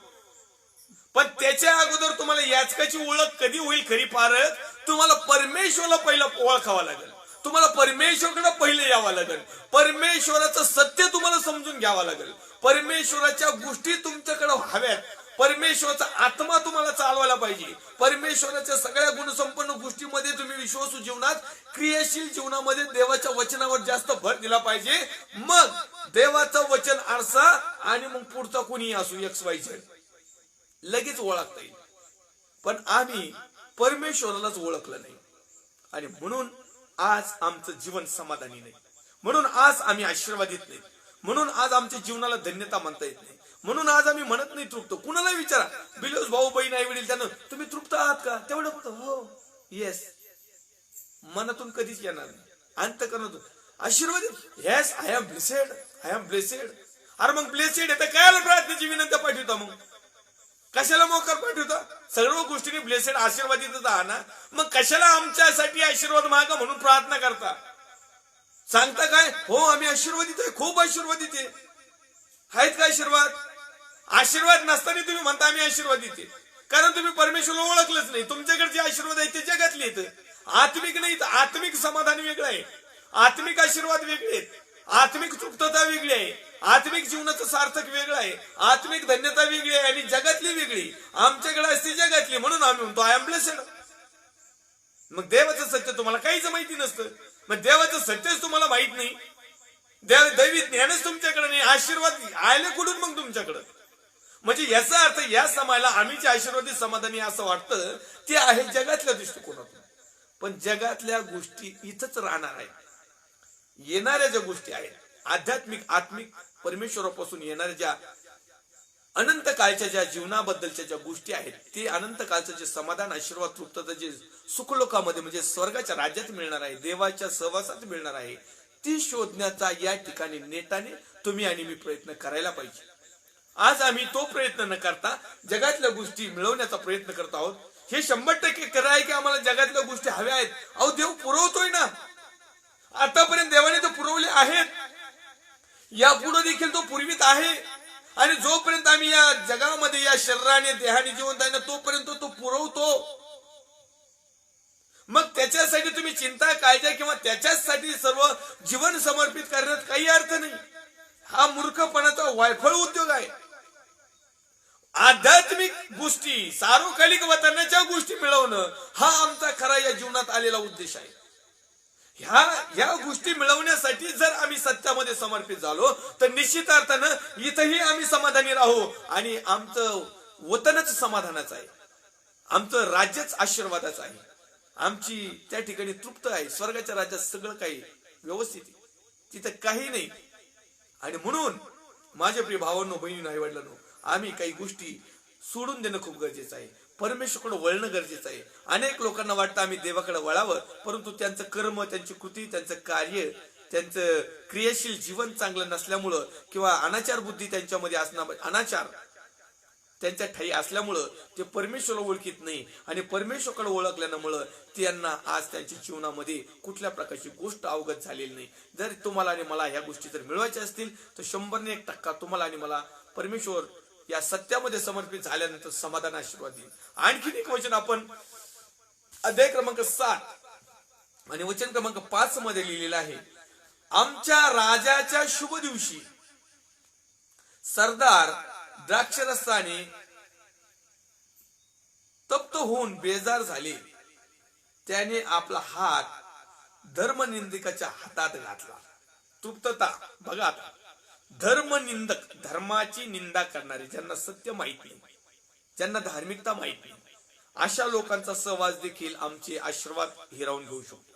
पण त्याच्या अगोदर तुम्हाला याचकाची ओळख कधी होईल खरी पारख, तुम्हाला परमेश्वराला पहिला ओळखावा लागेल, तुम्हाला परमेश्वराकडे पहिले यावं लागेल, परमेश्वराचं सत्य तुम्हाला समजून घ्यावं लागेल, परमेश्वराच्या गोष्टी तुमच्याकडे हव्यात, परमेश्वराचा आत्मा तुम्हाला चालवायला पाहिजे, परमेश्वराच्या सगळ्या गुणसंपन्न गोष्टीमध्ये तुम्ही विश्वासू जीवनात, क्रियाशील जीवनामध्ये देवाच्या वचनावर जास्त भर दिला पाहिजे. मग देवाचं वचन आरसा आणि मग पुढचा कोणी असू XYZ लगेच ओळखता येईल. पण आम्ही परमेश्वरालाच ओळखलं नाही, आणि म्हणून आज आमचं जीवन समाधानी नाही, म्हणून आज आम्ही आशीर्वादित नाही, म्हणून आज आमच्या जीवनाला धन्यता म्हणता येत नाही, म्हणून आज आम्ही म्हणत नाही तृप्त. कुणाला विचारा, बिलोस भाऊ बहीण आई वडील त्यांना, तुम्ही तृप्त आहात का, तेवढं फक्त हो येस, मनातून कधीच येणार नाही, अंतःकरणातून आशीर्वादित, yes I am blessed, I am blessed. अरे मग ब्लेसेड आहे तर काय प्रार्थनेची विनंती पाठवता, मग कशाला मोकार पाठवता? सर्व गोष्टीने ब्लेसेड आशीर्वादितच आहात ना, मग कशाला आमच्यासाठी आशीर्वाद मागा म्हणून प्रार्थना करता? सांगता काय, हो आम्ही आशीर्वादित आहे, खूप आशीर्वादित आहे. आहेत का आशीर्वाद? आशीर्वाद नसताना तुम्ही म्हणता आम्ही आशीर्वादित आहे, कारण तुम्ही परमेश्वरला ओळखलंच नाही. तुमच्याकडे जे आशीर्वाद आहे ते जगातले आहेत, आत्मिक नाही. आत्मिक समाधान वेगळं आहे, आत्मिक आशीर्वाद वेगळे आहेत, आत्मिक तृप्तता वेगळी आहे, आत्मिक जीवनाचं सार्थक वेगळं आहे, आत्मिक धन्यता वेगळी आहे, आणि जगातली वेगळी. आमच्याकडे असते जगातली, म्हणून आम्ही म्हणतो आय एम ब्लेसेड. मग देवाचं सत्य तुम्हाला काहीच माहिती नसतं, मग देवाचं सत्यच तुम्हाला माहित नाही, दैवी ज्ञानच तुमच्याकडे नाही, आशीर्वाद आले कुठून मग तुमच्याकडं? म्हणजे याचा अर्थ या समाजाला आम्ही जे आशीर्वादी समाधानी असं वाटतं ते आहे जगातल्या दृष्टिकोनातून. पण जगातल्या गोष्टी इथंच राहणार आहेत. येणाऱ्या ज्या गोष्टी आहेत आध्यात्मिक आत्मिक परमेश्वरापासून येणाऱ्या ज्या अनंत काळच्या ज्या जीवनाबद्दलच्या ज्या गोष्टी आहेत, ते अनंत काळचं जे समाधान आशीर्वाद तृप्तता जे सुखलोकामध्ये म्हणजे स्वर्गाच्या राज्यात मिळणार आहे, देवाच्या सहवासात मिळणार आहे, ती शोधण्याचा या ठिकाणी नेटाने तुम्ही आणि मी प्रयत्न करायला पाहिजे. आज आम्ही तो प्रयत्न न करता जगातल्या गोष्टी मिळवण्याचा प्रयत्न करत आहोत. हे 100% खरं आहे की आम्हाला जगातल्या गोष्टी हव्या आहेत. अहो देव पुरवतोय ना, आतापर्यंत देवाने तो पुरवले आहेत, यापुढे देखील तो पुरवित आहे, आणि जोपर्यंत आम्ही या जगामध्ये या शरीराने देहाने जिवंत आहे ना तोपर्यंत तो पुरवतो. मग त्याच्यासाठी तुम्ही चिंता काळजी किंवा त्याच्यासाठी सर्व जीवन समर्पित करण्यात काही अर्थ नाही. हा मूर्खपणाचा वायफळ उद्योग आहे. आध्यात्मिक गोष्टी सार्वकालिक वतनाच्या गोष्टी मिळवणं हा आमचा खरा या जीवनात आलेला उद्देश आहे. ह्या गोष्टी मिळवण्यासाठी जर आम्ही सत्यामध्ये समर्पित झालो तर निश्चित अर्थानं इथंही आम्ही समाधानी राहू, आणि आमचं वतनच समाधानाचं आहे, आमचं राज्यच आशीर्वादाचं आहे, आमची त्या ठिकाणी तृप्त आहे. स्वर्गाच्या राज्यात सगळं काही व्यवस्थित आहे, तिथं काही नाही. आणि म्हणून माझे प्रिय भावांनो बहिणींनो आई वडिलांनो, आम्ही काही गोष्टी सोडून देणं खूप गरजेचं आहे. परमेश्वराकडे वळणं गरजेचं आहे. अनेक लोकांना वाटतं आम्ही देवाकडे वळावं, परंतु त्यांचं कर्म, त्यांची कृती, त्यांचं कार्य, त्यांचं क्रियाशील जीवन चांगलं नसल्यामुळं किंवा अनाचार बुद्धी त्यांच्यामध्ये असणार, अनाचार त्यांच्या ठाई असल्यामुळं ते परमेश्वर ओळखीत नाही. आणि परमेश्वराकडे ओळखल्यामुळं त्यांना आज त्यांच्या जीवनामध्ये कुठल्या प्रकारची गोष्ट अवगत झालेली नाही. जर तुम्हाला आणि मला ह्या गोष्टी जर मिळवायच्या असतील तर 100% तुम्हाला आणि मला परमेश्वर या सत्यामध्ये समर्पित झाल्यानंतर समाधान आशीर्वाद देईल. आणखीन एक वचन आपण अध्याय क्रमांक 7 आणि वचन क्रमांक 5 मध्ये लिहिलेलं आहे. आमच्या राजाच्या शुभ दिवशी सरदार द्राक्षरसाने तप्त होऊन बेजार झाले. त्याने आपला हात धर्मनिंदकाच्या हातात घातला. तृप्तता बघा, धर्मनिंदक, धर्माची निंदा करणारे, ज्यांना सत्य माहित नाही, ज्यांना धार्मिकता माहित नाही, अशा लोकांचा सहवास देखील आमचे आशीर्वाद हिरावून घेऊ शकतो.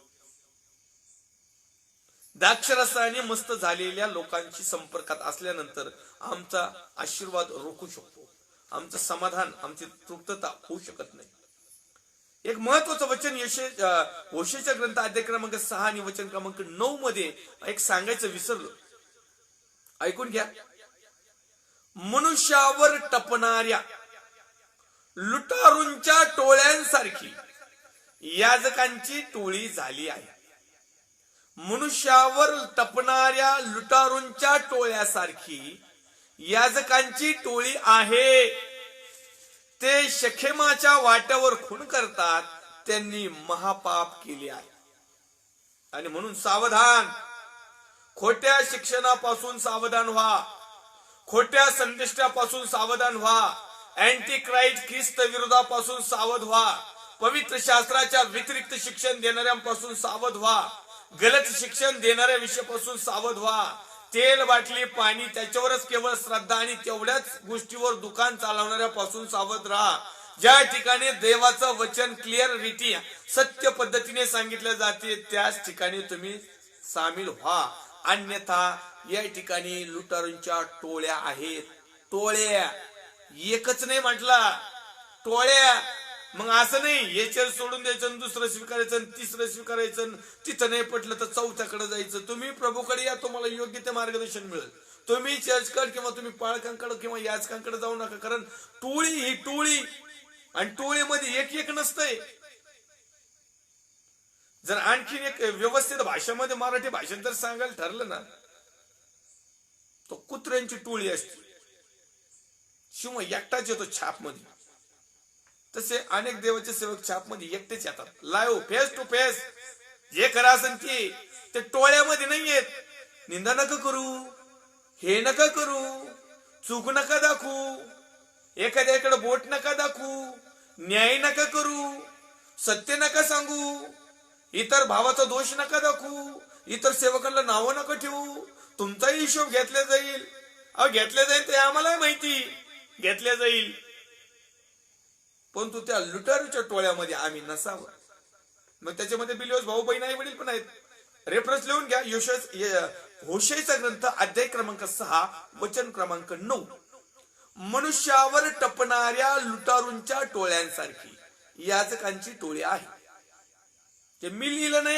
द्राक्षरसाने मस्त झालेल्या लोकांची संपर्कात असल्यानंतर आमचा आशीर्वाद रोखू शकतो. आमचं समाधान, आमची तृप्तता होऊ शकत नाही. एक महत्वाचं वचन होशेच्या ग्रंथ अध्याय क्रमांक 6 आणि वचन क्रमांक 9 मध्ये एक सांगायचं विसरलो. ऐकून घ्या. मनुष्यावर टपणाऱ्या लुटारूंच्या टोळ्यांसारखी याजकांची टोळी झाली आहे. मनुष्यावर टपणाऱ्या लुटारूंच्या टोळ्यासारखी याजकांची टोळी आहे. ते शखेमाच्या वाट्यावर खून करतात. त्यांनी महापाप केले आहे. आणि म्हणून सावधान, खोट्या शिक्षणापासून सावधान व्हा, खोट्या संदेशापासून सावधान व्हा, अँटी क्राइस्ट ख्रिस्त विरोधापासून सावध व्हा, पवित्र शास्त्राच्या व्यतिरिक्त शिक्षण देणाऱ्यांपासून सावध व्हा, गलत शिक्षण देणाऱ्या विषयापासून सावध व्हा, तेल बाटली पाणी त्याच्यावरच केवळ श्रद्धा आणि तेवढ्याच गोष्टीवर दुकान चालवणाऱ्यापासून सावध राहा. ज्या ठिकाणी देवाचं वचन क्लिअर रीती सत्य पद्धतीने सांगितले जाते त्याच ठिकाणी तुम्ही सामील व्हा. अन्यथा या ठिकाणी लुटारूंच्या टोळ्या आहेत. टोळ्या एकच नाही म्हटला, टोळ्या. मग असं नाही याच्यावर सोडून द्यायचं, दुसरं स्वीकारायचं, तिसरं स्वीकारायचं, तिथं नाही पटलं तर चौथ्याकडे जायचं. तुम्ही प्रभूकडे या, तुम्हाला योग्य ते मार्गदर्शन मिळेल. तुम्ही चर्चकडे किंवा तुम्ही पाळकांकडे किंवा याचकांकडे जाऊ नका. कारण टोळी ही टोळी, आणि टोळीमध्ये एक नसतंय. जर आणखीन एक व्यवस्थित भाषेमध्ये मराठी भाषांतर सांगायला ठरलं ना, तो कुत्र्यांची टोळी असते. शिव एकटाच येतो छाप मध्ये. तसे अनेक देवाचे सेवक छाप मध्ये एकटेच येतात, लाईव्ह फेस टू फेस. जे खरं असेल ते टोळ्यामध्ये नाही येत. निंदा नका करू, हे नका करू, चूक नका दाखवू, एखाद्याकडे बोट नका दाखवू, न्याय नका करू, सत्य नका सांगू, इतर भावाचा दोष नका दाखवू, इतर सेवकांना नावं नका ठेवू. तुमचाही हिशोब घेतला जाईल. घेतले जाईल ते आम्हाला माहिती, घेतले जाईल. परंतु त्या लुटारूच्या टोळ्यामध्ये आम्ही नसावं. मग त्याच्यामध्ये बिलिओस भाऊ बहीण आई वडील पण आहेत. रेफरन्स लिहून घ्या. होशेचा ग्रंथ अध्याय क्रमांक 6 वचन क्रमांक 9. मनुष्यावर टपणाऱ्या लुटारूंच्या टोळ्यांसारखी याजकांची टोळी आहे. ते मी लिहिलं नाही,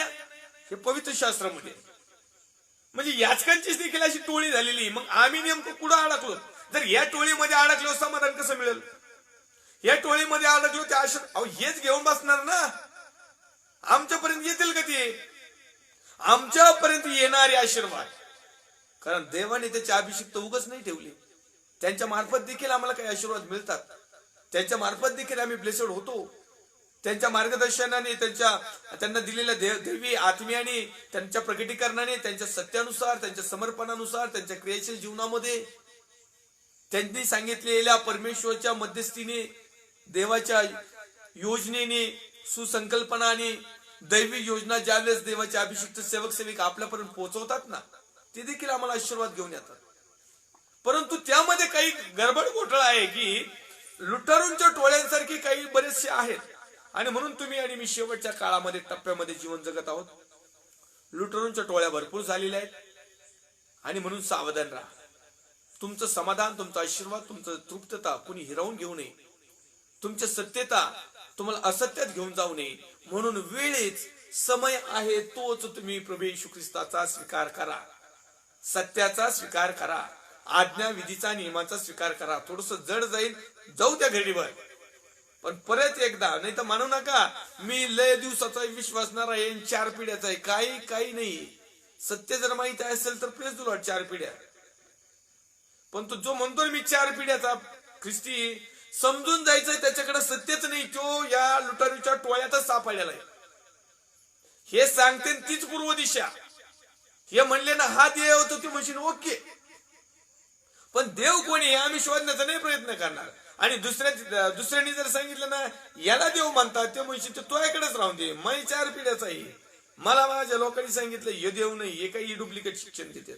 हे पवित्र शास्त्रामध्ये. म्हणजे याचकांचीच देखील अशी टोळी झालेली. मग आम्ही नेमकं कुठं अडकलो? जर या टोळीमध्ये अडकलो समाधान कसं मिळेल? या टोळीमध्ये अडकलो त्या हेच घेऊन बसणार ना. आमच्यापर्यंत येतील का ते? आमच्यापर्यंत येणारे आशीर्वाद, कारण देवाने त्याचे अभिषेक उगाच नाही ठेवले. त्यांच्या मार्फत देखील आम्हाला काही आशीर्वाद मिळतात. त्यांच्या मार्फत देखील आम्ही ब्लेसड होतो. त्यांच्या मार्गदर्शनाने, त्यांना दिलेल्या दैवी आत्म्याने, त्यांच्या प्रकटीकरणाने, त्यांच्या सत्यानुसार, त्यांच्या समर्पणानुसार, त्यांच्या क्रियाशील जीवनामध्ये, त्यांनी सांगितलेल्या परमेश्वराच्या मध्यस्थीने, देवाच्या योजनेने, सुसंकल्पनाने, दैवी योजना ज्यावेळेस देवाचे अभिषिक्त सेवक सेविका आपल्यापर्यंत पोहोचवतात ना, ते देखील आम्हाला आशीर्वाद घेऊन येतात. परंतु त्यामध्ये काही गडबड घोटाळा आहे की लुटारूंच्या टोळ्यांसारखी काही बरेचसे आहेत. आणि म्हणून तुम्ही आणि मी शेवटच्या काळामध्ये टप्प्यामध्ये जीवन जगत आहोत. लुटारूंच्या टोळ्या भरपूर झालेल्या आहेत. आणि म्हणून सावधान राहा. तुमचं समाधान, तुमचा आशीर्वाद, तुमचं तृप्तता कुणी हिरावून घेऊ नये. तुमच्या सत्यता तुम्हाला असत्यात घेऊन जाऊ नये म्हणून वेळेच समय आहे तोच तुम्ही प्रभू येशू ख्रिस्ताचा स्वीकार करा, सत्याचा स्वीकार करा, आज्ञा विधीचा नियमाचा स्वीकार करा. थोडस जड जाईल, जाऊ त्या घडीवर, पण परत एकदा. नाही तर म्हणू नका मी लय दिवसाचा विश्वासणार आहे, 4 पिढ्याचा आहे. काही नाही. सत्य जर माहिती असेल तर प्रेस तुला 4 पिढ्या. पण तो जो म्हणतो मी 4 पिढ्याचा ख्रिस्ती, समजून जायचंय त्याच्याकडे सत्यच नाही, तो या लुटारूच्या टोळ्यातच सापडलेला आहे. हे सांगते तीच पूर्व दिशा. हे म्हणले ना हा देव, तो ती म्हणशील ओके, पण देव कोणी आम्ही शोधण्याचा नाही प्रयत्न करणार. आणि दुसऱ्यांनी जर सांगितलं ना याला देव म्हणतात, ते म्हणशील तो तुझ्याकडेच राहून दे, मी 4 पिढ्याचा आहे. मला माझ्या लोकांनी सांगितलं हे देव नाही, हे काही डुप्लिकेट शिक्षण देतात.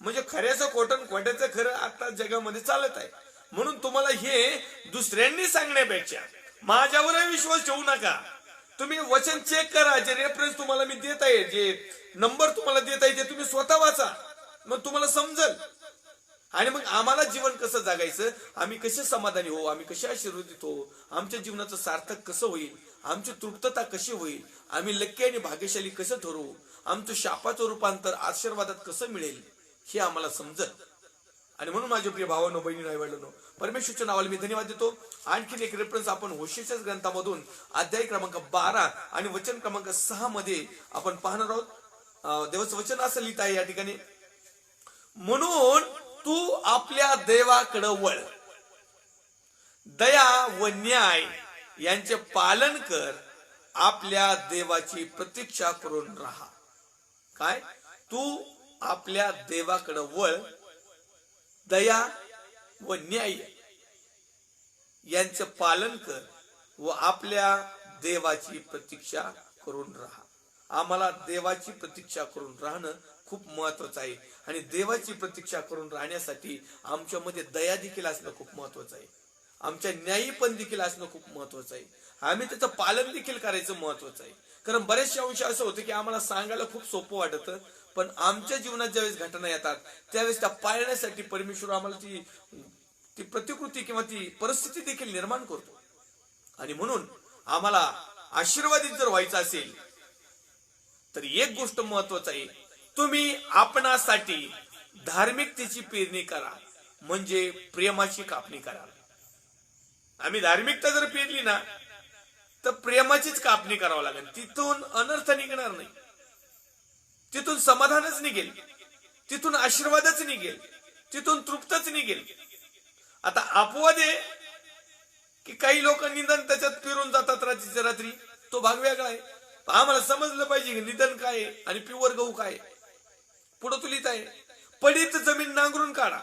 म्हणजे खऱ्याचं खोटं, खोट्याचं खरं आता जगामध्ये चालत आहे. म्हणून तुम्हाला हे दुसऱ्यांनी सांगण्यापेक्षा माझ्यावरही विश्वास ठेवू नका. तुम्ही वचन चेक करा, जे रेफरन्स तुम्हाला मी देत आहे, जे नंबर तुम्हाला देत आहे, ते तुम्ही स्वतः वाचा, मग तुम्हाला समजल. आणि मग आम्हाला जीवन कसं जगायचं, आम्ही कसे समाधानी हो, आम्ही कसे आशीर्वादित हो, आमच्या जीवनाचं सार्थक कसं होईल, आमची तृप्तता कशी होईल, आम्ही लक्की आणि भाग्यशाली कसं ठरवू, आमचं शापाचं रूपांतर आशीर्वादात कसं मिळेल, हे आम्हाला समजल. आणि म्हणून माझे प्रिय भावांनो, बहिणी, आई-वडिलांनो, परमेश्वरच्या नावाला मी धन्यवाद देतो. आणखीन एक रेफरन्स आपण होशेयाच्याच ग्रंथामधून अध्याय क्रमांक 12 आणि वचन क्रमांक 6 मध्ये आपण पाहणार आहोत. देवाचं वचन असं लिहित आहे या ठिकाणी, म्हणून तू आपल्या देवाकडे वळ, दया व न्याय यांचे पालन कर, आपल्या देवाची प्रतीक्षा करून राहा. काय? तू आपल्या देवाकडे वळ, दया व न्याय यांचे पालन कर व आपल्या देवाची प्रतीक्षा करून राहा. आम्हाला देवाची प्रतीक्षा करून राहणं खूप महत्वाचं आहे. आणि देवाची प्रतीक्षा करून राहण्यासाठी आमच्यामध्ये दया देखील असणं खूप महत्वाचं आहे. आमच्या न्यायी पण देखील असणं खूप महत्वाचं आहे. आम्ही त्याचं पालन देखील करायचं महत्वाचं आहे. कारण बरेचशा अंश असं होतं की आम्हाला सांगायला खूप सोपं वाटतं, पण आमच्या जीवनात ज्यावेळेस घटना येतात त्यावेळेस त्या पाळण्यासाठी परमेश्वर आम्हाला ती प्रतिकृती किंवा ती परिस्थिती देखील निर्माण करतो. आणि म्हणून आम्हाला आशीर्वादित जर व्हायचं असेल तर एक गोष्ट महत्वाची आहे, तुम्ही आपणासाठी धार्मिकतेची पेरणी करा, म्हणजे प्रेमाची कापणी करा. आम्ही धार्मिकता जर पेरली ना तर प्रेमाचीच कापणी करावं लागेल. तिथून अनर्थ निघणार नाही, तिथून समाधानच निघेल, तिथून आशीर्वादच निघेल, तिथून तृप्तच निघेल. आता अपवाद आहे की काही लोक निधन त्याच्यात फिरून जातात रात्रीच्या रात्री, तो भाग वेगळा आहे. आम्हाला समजलं पाहिजे की निधन काय आणि प्युअर गहू काय. पुढे तुलित आहे, पडीत जमीन नांगरून काढा.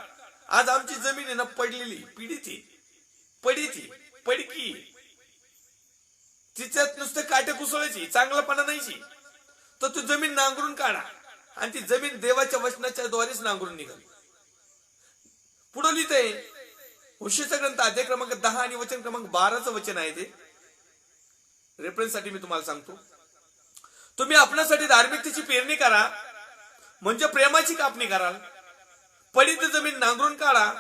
आज आमची जमीन आहे ना पडलेली, पीडित पडकी, तिच्यात नुसतं काटे कुसळायची, चांगलापणा नाहीची. तर तू जमीन नांगरून काढा आणि ती जमीन देवाच्या वचनाच्या द्वारेच नांगरून निघाल. पुढे लिहित आहे होशेयाचा ग्रंथ अध्याय क्रमांक 10 आणि वचन क्रमांक 12चं वचन आहे. ते रेफरन्स साठी मी तुम्हाला सांगतो. तुम्ही आपल्यासाठी धार्मिकतेची पेरणी करा, म्हणजे प्रेमाची कापणी कराल. पडीत जमीन नांगरून काढा,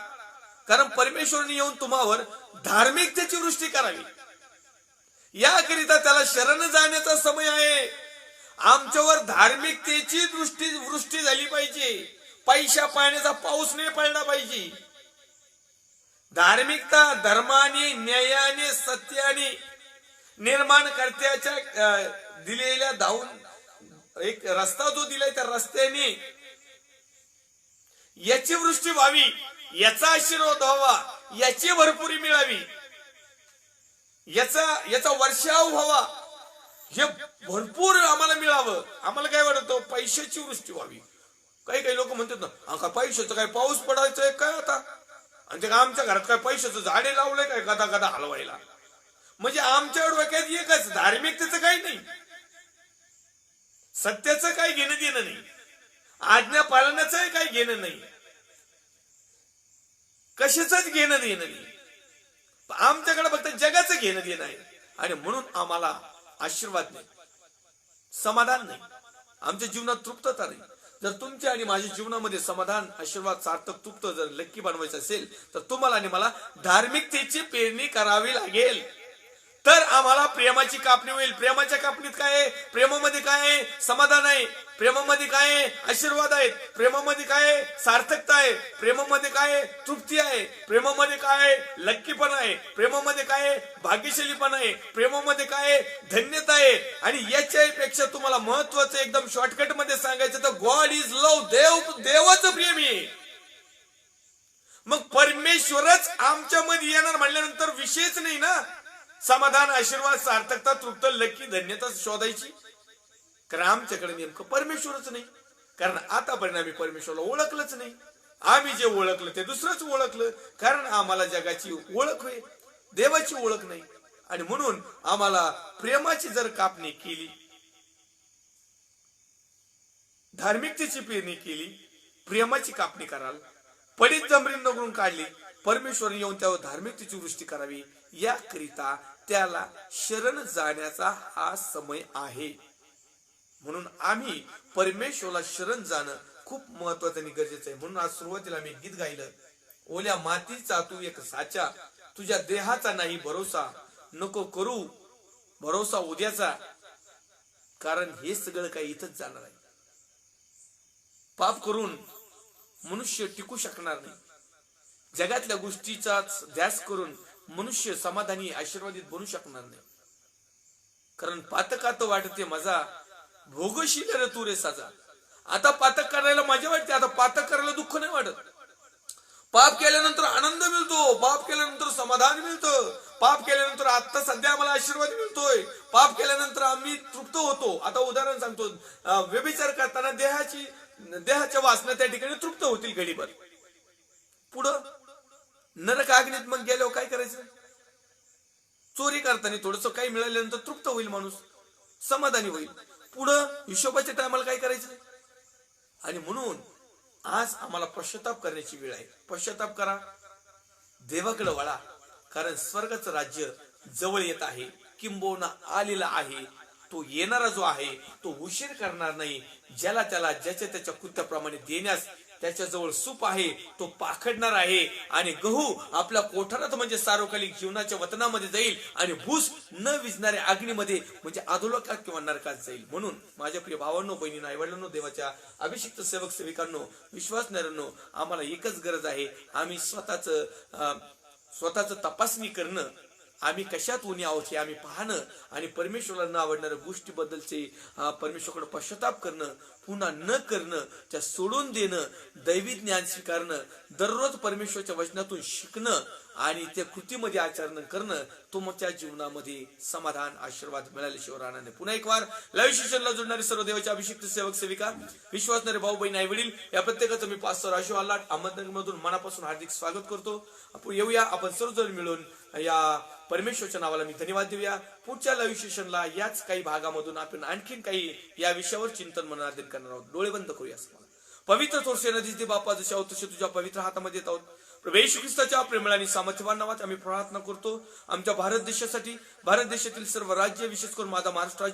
कारण परमेश्वराने येऊन तुम्हावर धार्मिकतेची वृष्टी करावी. याकरिता त्याला शरण जाण्याचा समय आहे. आमच्यावर धार्मिकतेची वृष्टी झाली पाहिजे. पैशा पाण्याचा पाऊस नाही पडला पाहिजे. धार्मिकता धर्माने, न्यायाने, सत्याने निर्माणकर्त्याच्या दिलेल्या धावून एक रस्ता जो दिलाय त्या रस्त्याने याची वृष्टी व्हावी, याचा आशीर्वाद व्हावा, याची भरपुरी मिळावी, याचा वर्षाव व्हावा, हे भरपूर आम्हाला मिळावं. आम्हाला काय वाटतं, पैशाची वृष्टी व्हावी. काही लोक म्हणतात ना का पैशाचं काय पाऊस पडायचंय काय आता, आणि आमच्या घरात काय पैशाचं झाडे लावलंय काय गदा गदा हलवायला. म्हणजे आमच्या डोक्यात एकच, धार्मिकतेचं काही नाही, सत्याचं काही घेणं देणं नाही, आज्ञा पालनाचं काही घेणं नाही, कशाचंच घेणं देणं नाही. आमच्याकडे फक्त जगाचं घेणं देणं आहे. आणि म्हणून आम्हाला आशीर्वाद नाही, समाधान नाही, आमच्या जीवनात तृप्तता नाही. जर तुमच्या आणि माझ्या जीवनामध्ये समाधान, आशीर्वाद, सार्थक, तृप्त जर लक्की बनवायचं असेल तर तुम्हाला आणि मला धार्मिकतेची पेरणी करावी लागेल. तर आम्हाला प्रेमाची कापणी होईल. प्रेमाच्या कापणीत काय आहे? प्रेमामध्ये काय आहे? समाधान आहे. प्रेमामध्ये काय आहे? आशीर्वाद आहेत. प्रेमामध्ये काय आहे? सार्थकता आहे. प्रेमामध्ये काय आहे? तृप्ती आहे. प्रेमामध्ये काय आहे? लक्कीपणा आहे. प्रेमामध्ये काय आहे? भाग्यशालीपणा आहे. प्रेमामध्ये काय आहे? धन्यता आहे. आणि याच्यापेक्षा तुम्हाला महत्वाचं एकदम शॉर्टकट मध्ये सांगायचं तर गॉड इज लव्ह. देवाचं प्रेम आहे. मग परमेश्वरच आमच्यामध्ये येणार म्हणल्यानंतर विषयच नाही ना. समाधान, आशीर्वाद, सार्थकता, तृप्त, लक्की, धन्यता शोधायची. कारण आमच्याकडे नेमकं परमेश्वरच नाही. कारण आतापर्यंत आम्ही परमेश्वरला ओळखलंच नाही. आम्ही जे ओळखलं ते दुसरंच ओळखलं. कारण आम्हाला जगाची ओळख होय, देवाची ओळख नाही. आणि म्हणून आम्हाला प्रेमाची जर कापणी केली, धार्मिकतेची पेरणी केली, प्रेमाची कापणी कराल, पडित जमरीन नगरून काढली, परमेश्वर येऊन त्यावर धार्मिकतेची वृष्टी करावी, याकरिता त्याला शरण जाण्याचा हा समय आहे. म्हणून आम्ही परमेश्वरला शरण जाणं खूप महत्वाचं आणि गरजेचं आहे. म्हणून आज सुरुवातीला मी गीत गायलं, ओल्या मातीचा तू एक साचा, तुझ्या देहाचा नाही भरोसा, नको करू भरोसा उद्याचा, कारण हे सगळं काही इथंच जाणार आहे. पाप करून मनुष्य टिकू शकणार नाही. जगातल्या गोष्टीचाच ध्यास करून मनुष्य समाधानी आशीर्वादित बनू शकणार नाही. कारण पातकात वाटते मजा, भोगशील रे तू रे साजा. आता पातक करायला मजा वाटते, आता पातक करायला दुःख नाही वाटत. पाप केल्यानंतर आनंद मिळतो, पाप केल्यानंतर समाधान मिळतं, पाप केल्यानंतर आता सध्या आम्हाला आशीर्वाद मिळतोय, पाप केल्यानंतर आम्ही तृप्त होतो. आता उदाहरण सांगतो, व्यभिचार करताना देहाच्या वासना त्या ठिकाणी तृप्त होतील घडीभर. पुढं नरक अग्नीत मग गेल्यावर काय करायचं? चोरी करताना थोडस काही मिळाल्यानंतर तृप्त होईल माणूस, समाधानी होईल. पुढं हिशोबाच्या टायमाला काय करायचं? आणि म्हणून आज आम्हाला पश्चाताप करण्याची वेळ आहे. पश्चाताप करा, देवाकडे वळा, कारण स्वर्गाचं राज्य जवळ येत आहे, किंबहुना आलेला आहे. तो येणारा जो आहे तो उशीर करणार नाही. ज्याला त्याला ज्याच्या त्याच्या कृत्याप्रमाणे देण्यास त्याच्याजवळ सूप आहे, तो पाखडणार आहे. आणि गहू आपल्या कोठारात म्हणजे सार्वकालिक जीवनाच्या वतनामध्ये जाईल आणि भूस न विजणाऱ्या अग्नीमध्ये म्हणजे अधोलोकात किंवा नरकात जाईल. म्हणून माझ्या प्रिय भावांनो, बहिणींनो, आईवडिलांनो, देवाच्या अभिषिक्त सेवक सेविकांनो, विश्वासणाऱ्यांनो, आम्हाला एकच गरज आहे, आम्ही स्वतःच तपासणी करणं, आम्ही कशात उणी आहोत हे आम्ही पाहणं आणि परमेश्वराला न आवडणाऱ्या गोष्टीबद्दलचे परमेश्वराकडे पश्चाताप करणं, पुन्हा न करणं, त्या सोडून देणं, दैवी ज्ञान स्वीकारणं, दररोज परमेश्वराच्या वचनातून शिकणं आणि त्या कृतीमध्ये आचरण करणं, तुमच्या जीवनामध्ये समाधान, आशीर्वाद मिळाल्याशिवाय राहणार नाही. पुन्हा एक वार लाईव्ह सेशनला जोडणारे सर्व देवाचे अभिषिक्त सेवक सेविका, विश्वासणारे भाऊ बहीण आई वडील, या प्रत्येकाचं मी पास्टर आशु आल्हाट अहमदनगरमधून मनापासून हार्दिक स्वागत करतो. आपण येऊया, आपण सर्वजण मिळून या परमेश्वरच्या नावाला मी धन्यवाद देऊया. पुढच्या लाईव्ह सेशनला याच काही भागामधून आपण आणखीन काही या विषयावर चिंतन मननार्दन करणार आहोत. डोळे बंद करूया. पवित्र थोरसे नदीचे बाप्पा, जसे आहोत तसे तुझ्या पवित्र हातामध्ये येत आहोत. प्रभू येशू ख्रिस्ताच्या प्रेमळ आणि सामर्थ्यवान नावात आम्ही प्रार्थना करतो आमच्या भारत देशासाठी, भारत देशातील सर्व राज्य, विशेष करून माझा महाराष्ट्र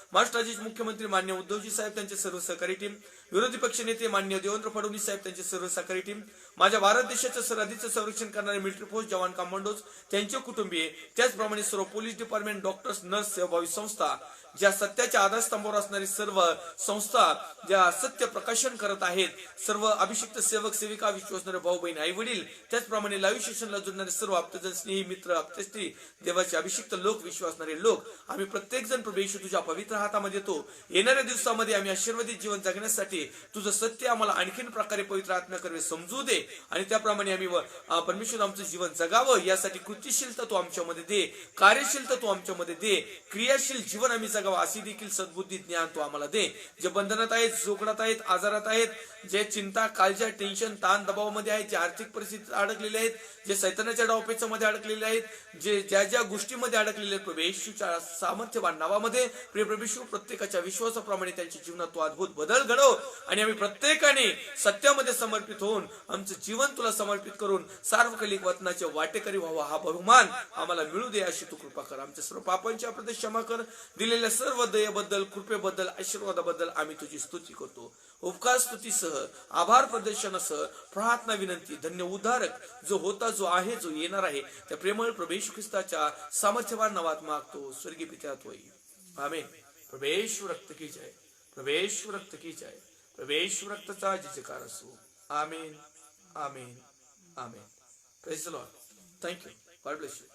राज्याचे मुख्यमंत्री मान्य उद्धवजी साहेब, त्यांचे सर्व सहकारी टीम, विरोधी पक्ष नेते मान्य देवेंद्र फडणवीस साहेब, त्यांचे सर्व सहकारी टीम, माझ्या भारत देशाच्या सरहद्दीचं संरक्षण करणारे मिलिटरी फोर्स जवान, कमांडोज, त्यांचे कुटुंबीय, त्याचप्रमाणे सर्व पोलीस डिपार्टमेंट, डॉक्टर्स, नर्स, सेवाभावी संस्था, ज्या सत्याच्या आधारस्तंभावर असणारी सर्व संस्था ज्या सत्य प्रकाशन करत आहेत, सर्व अभिषिक्त सेवक सेविका, विश्वासणारे भाऊ बहीण आई वडील, त्याचप्रमाणे लाईव्ह सेशनला जोडणारे सर्व आप्तजन, स्नेही मित्र, आप्तस्त्री, देवाचे अभिषिक्त लोक, विश्वासणारे लोक, आम्ही प्रत्येक जण प्रभू येशू तुझ्या पवित्र हातामध्ये येतो. येणाऱ्या दिवसामध्ये आम्ही आशीर्वादित जीवन जगण्यासाठी तुझं सत्य आम्हाला आणखीन प्रकारे पवित्र आत्म्याकडे समजू दे आणि त्याप्रमाणे आम्ही परमेश्वर आमचं जीवन जगावं यासाठी कृतीशीलता तू आमच्यामध्ये दे, कार्यशीलता तू आमच्यामध्ये दे, क्रियाशील जीवन आम्ही जगावं अशी देखील सद्बुद्धी ज्ञान तू आम्हाला दे. जे बंधनात आहेत, जोखडात आहेत, आजारात आहेत, जे चिंता, काळजी, टेन्शन, ताण, दबावामध्ये आहेत, जे आर्थिक परिस्थितीत अडकलेले आहेत, जे सैतानाच्या डावपेचामध्ये अडकलेले आहेत, जे ज्या गोष्टीमध्ये अडकलेले आहेत, प्रभू येशूच्या सामर्थ्यवान नावामध्ये प्रभू येशू प्रत्येकाच्या विश्वासाप्रमाणे त्यांच्या जीवनात तू अद्भुत बदल घडव आणि आम्ही प्रत्येकाने सत्यामध्ये समर्पित होऊन आमचं जीवन तुला समर्पित करून सार्वकालिक वतनाचे वाटेकरी व्हावा हा बहुमान आम्हाला मिळू दे अशी तू कृपा कर. आमच्या सर्व पापांची अपराध क्षमा कर. दिलेल्या सर्व दयेबद्दल, कृपेबद्दल, आशीर्वादाबद्दल आम्ही तुझी स्तुती करतो. उपकार स्तुतीसह आभार प्रदर्शनासह प्रार्थना विनंती धन्य उद्धारक जो होता जो आहे जो येणार आहे त्या प्रेमळ प्रभू येशू ख्रिस्ताच्या सामर्थ्यवान नावात मागतो स्वर्गीय पिता होई आमेन. प्रभेश रक्त की जय, प्रभेश रक्त की जय, प्रभेश रक्तचा जयकार असो. Amen amen amen. Praise the Lord. Thank you. God bless you.